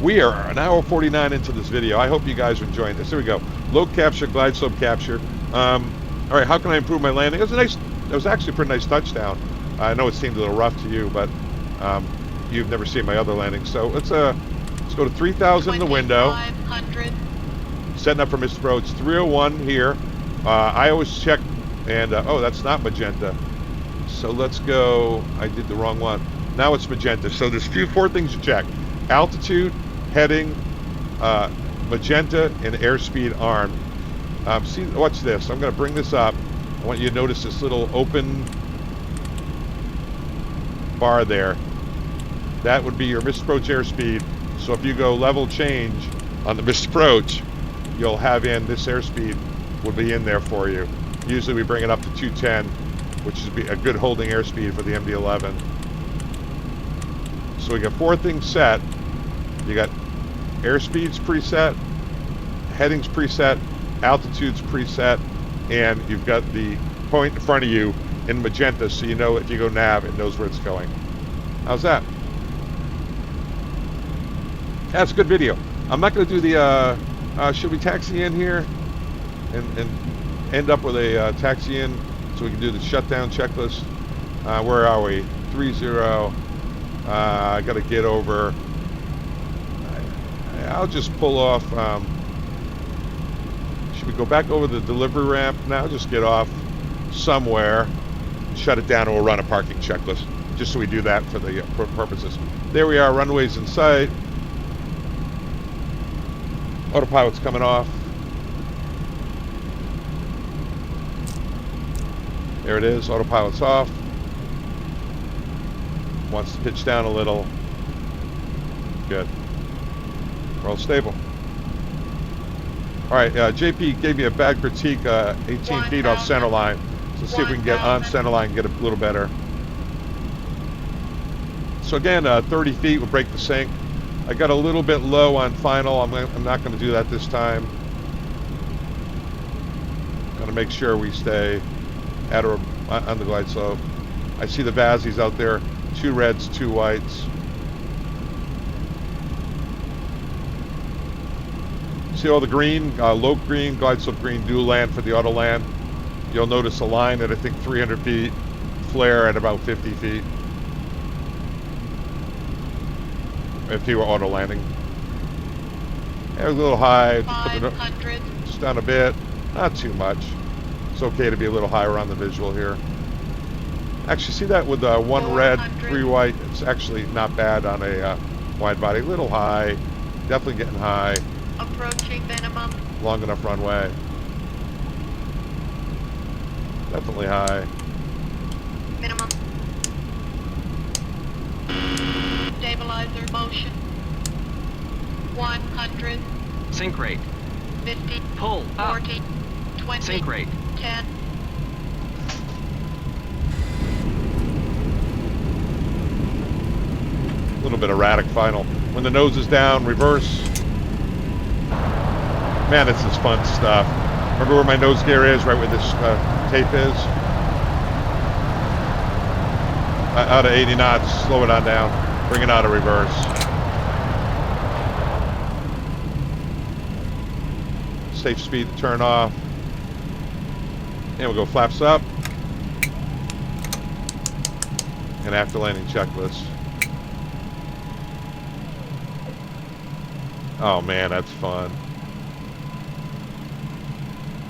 We are an hour 49 into this video. I hope you guys are enjoying this. Here we go. Low capture, glide slope capture. All right, how can I improve my landing? It was actually a pretty nice touchdown. I know it seemed a little rough to you, but you've never seen my other landings. So let's go to 3,000 in the window. 500. Setting up for missed approach. 301 here. I always check, and oh, that's not magenta. So let's go. I did the wrong one. Now it's magenta. So there's four things to check: altitude, heading, magenta, and airspeed armed. See, watch this. I'm going to bring this up. I want you to notice this little open bar there. That would be your missed approach airspeed. So if you go level change on the missed approach, you'll have in this airspeed would be in there for you. Usually we bring it up to 210, which is a good holding airspeed for the MD-11. So we got 4 things set. You got airspeeds preset, headings preset, altitudes preset, and you've got the point in front of you in magenta, so you know if you go nav, it knows where it's going. How's that? That's a good video. I'm not going to do the, should we taxi in here and end up with a taxi in so we can do the shutdown checklist? Where are we? 30. I got to get over. I'll just pull off. Should we go back over the delivery ramp? Now just get off somewhere, shut it down, and we'll run a parking checklist, just so we do that for the purposes. There we are, runways in sight. Autopilot's coming off. There it is, autopilot's off. Wants to pitch down a little. Good. Roll stable. All right, JP gave me a bad critique, 18 feet off center line. So let's see if we can get on center line and get a little better. So again, 30 feet will break the sync. I got a little bit low on final. I'm not going to do that this time. Going to make sure we stay at or on the glide slope. I see the VASIs out there. 2 reds, 2 whites. See all the green, low green, glide slope green, dual land for the Autoland. You'll notice a line at I think 300 feet, flare at about 50 feet. If you were auto landing. Yeah, a little high. Just down a bit. Not too much. It's okay to be a little higher on the visual here. Actually, see that with 1 red, 3 white. It's actually not bad on a wide body. A little high. Definitely getting high. Approaching minimum. Long enough runway. Definitely high. Minimum. Stabilizer motion. 100. Sync rate. 50. Pull up. 40. 20. Sync rate. 10. A little bit erratic final. When the nose is down, reverse. Man, this is fun stuff. Remember where my nose gear is, right where this tape is? Out of 80 knots, slow it on down. Bring it out of reverse. Safe speed to turn off. And we'll go flaps up. And after landing checklist. Oh man, that's fun.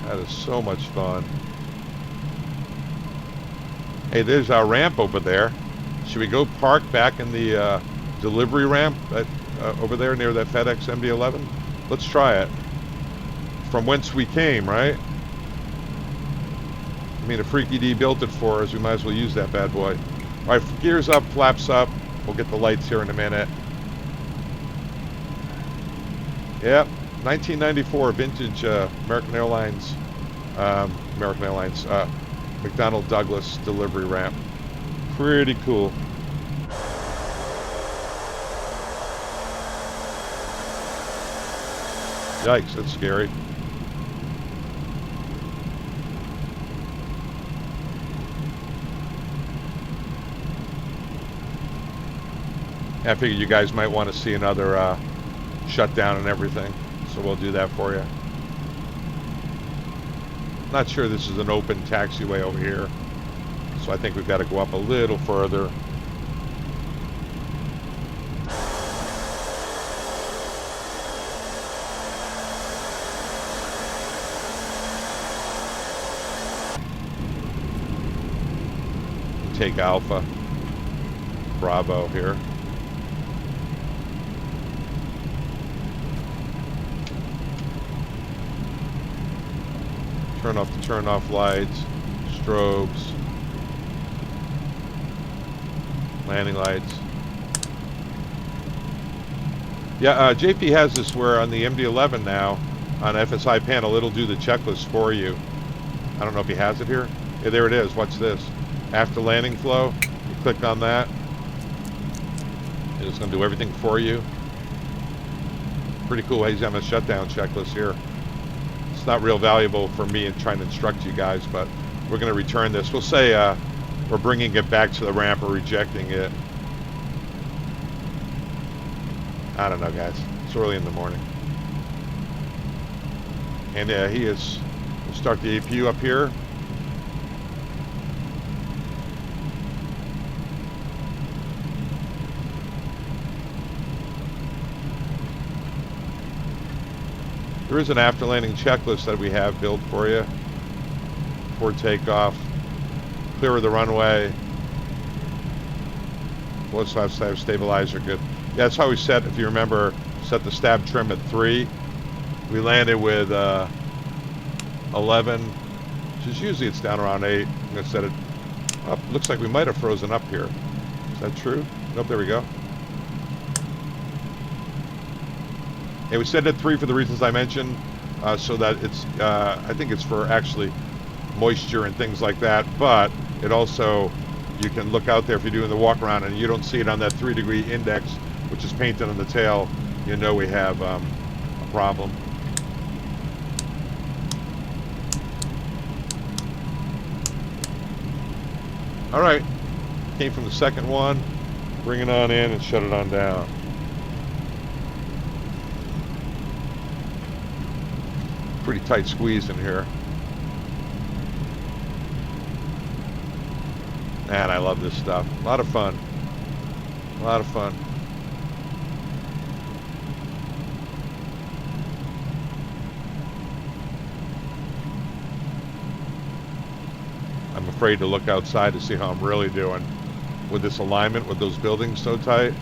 That is so much fun. Hey, there's our ramp over there. Should we go park back in the delivery ramp over there near that FedEx MD-11? Let's try it. From whence we came, right? I mean, a Freaky D built it for us. We might as well use that bad boy. All right, gears up, flaps up. We'll get the lights here in a minute. Yep, 1994 vintage American Airlines, McDonnell Douglas delivery ramp. Pretty cool. Yikes, that's scary. I figured you guys might want to see another shutdown and everything, so we'll do that for you. Not sure this is an open taxiway over here, so I think we've got to go up a little further. Take Alpha Bravo here. Turn off the turn off lights, strobes, landing lights. Yeah, JP has this where on the MD-11 now, on FSIPanel, it'll do the checklist for you. I don't know if he has it here. Yeah, there it is. Watch this. After landing flow, you click on that. It's going to do everything for you. Pretty cool. He's having a shutdown checklist here. It's not real valuable for me in trying to instruct you guys, but we're going to return this. We'll say we're bringing it back to the ramp or rejecting it. I don't know, guys. It's early in the morning. And he is, we'll start the APU up here. There is an after landing checklist that we have built for you for takeoff. Clear of the runway. Float stab stabilizer, good. Yeah, that's how we set, if you remember, set the stab trim at 3. We landed with 11, which is usually it's down around 8. I'm going to set it up. Looks like we might have frozen up here. Is that true? Nope, there we go. And we set it at 3 for the reasons I mentioned, so that it's, I think it's for actually moisture and things like that, but it also, you can look out there if you're doing the walk around and you don't see it on that 3-degree index, which is painted on the tail, you know we have a problem. All right, came from the second one, bring it on in and shut it on down. Pretty tight squeeze in here. Man, I love this stuff. A lot of fun. A lot of fun. I'm afraid to look outside to see how I'm really doing with this alignment with those buildings so tight.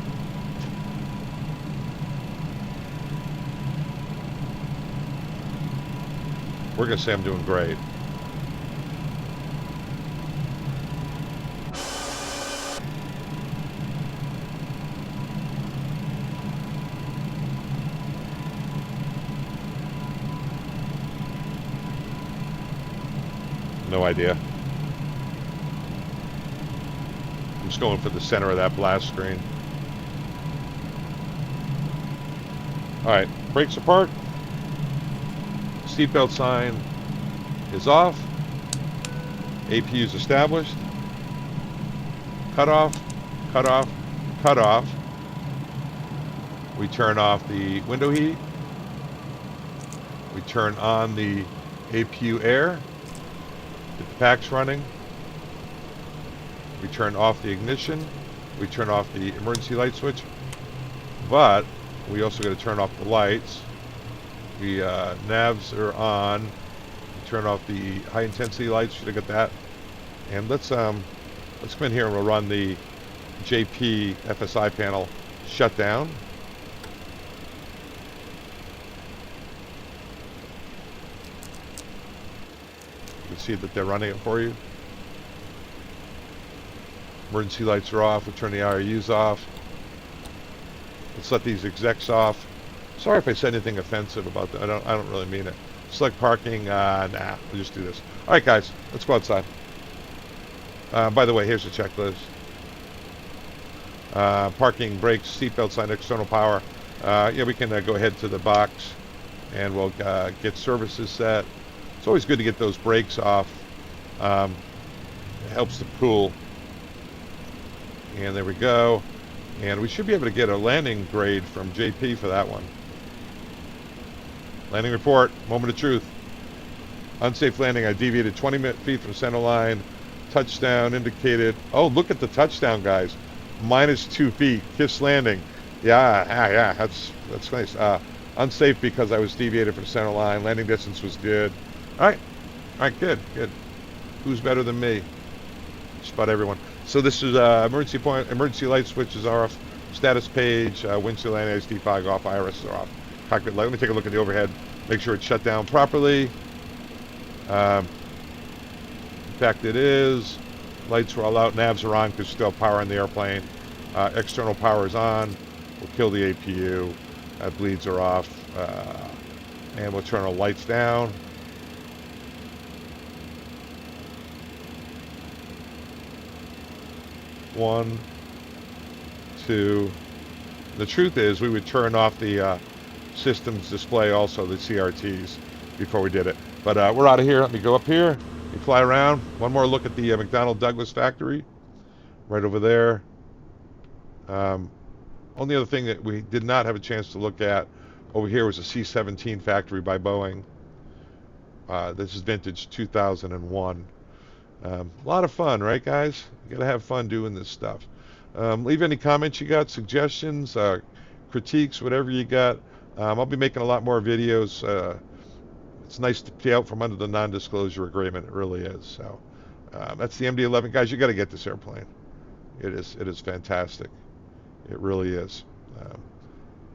We're going to say I'm doing great. No idea. I'm just going for the center of that blast screen. All right, brakes apart. Seatbelt sign is off. APU is established. Cut off, cut off, cut off. We turn off the window heat. We turn on the APU air. Get the packs running. We turn off the ignition. We turn off the emergency light switch. But we also got to turn off the lights. The navs are on. Turn off the high intensity lights. Should have got that. And let's come in here and we'll run the JP FSIPanel shutdown. You can see that they're running it for you. Emergency lights are off. We'll turn the IRUs off. Let's let these execs off. Sorry if I said anything offensive about that. I don't really mean it. Select parking. Nah, we'll just do this. All right, guys, let's go outside. By the way, here's the checklist. Parking, brakes, seatbelt sign, external power. Yeah, we can go ahead to the box and we'll get services set. It's always good to get those brakes off. It helps the pool. And there we go. And we should be able to get a landing grade from JP for that one. Landing report, moment of truth. Unsafe landing, I deviated 20 feet from center line. Touchdown indicated. Oh, look at the touchdown, guys. -2 feet. KISS landing. Yeah, that's nice. Unsafe because I was deviated from center line. Landing distance was good. All right, good. Who's better than me? Just about everyone. So this is emergency light switches are off. Status page, windshield landing lights, defog off, IRS are off. Cockpit light. Let me take a look at the overhead. Make sure it's shut down properly. In fact, it is. Lights are all out, navs are on because still power on the airplane. External power is on. We'll kill the APU. Bleeds are off. And we'll turn our lights down. One, two. The truth is we would turn off the systems display also, the CRTs, before we did it. But we're out of here. Let me go up here. We fly around. One more look at the McDonnell Douglas factory. Right over there. Only other thing that we did not have a chance to look at over here was a C-17 factory by Boeing. This is vintage 2001. A lot of fun, right, guys? You gotta have fun doing this stuff. Leave any comments you got, suggestions, critiques, whatever you got. I'll be making a lot more videos. It's nice to be out from under the non-disclosure agreement. It really is. So that's the MD-11, guys. You got to get this airplane. It is fantastic. It really is.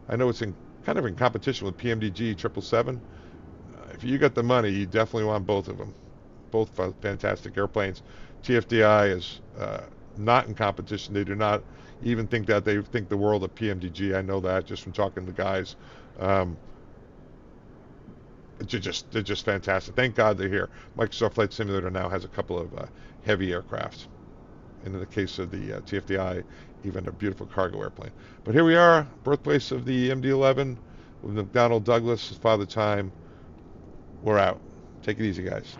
I know it's kind of in competition with PMDG 777. If you got the money, you definitely want both of them. Both fantastic airplanes. TFDI is not in competition. They do not even think that. They think the world of PMDG. I know that just from talking to the guys. They're just fantastic. Thank God they're here. Microsoft Flight Simulator now has a couple of heavy aircraft. And in the case of the TFDI, even a beautiful cargo airplane. But here we are, birthplace of the MD-11 with McDonnell Douglas, Father Time. We're out. Take it easy, guys.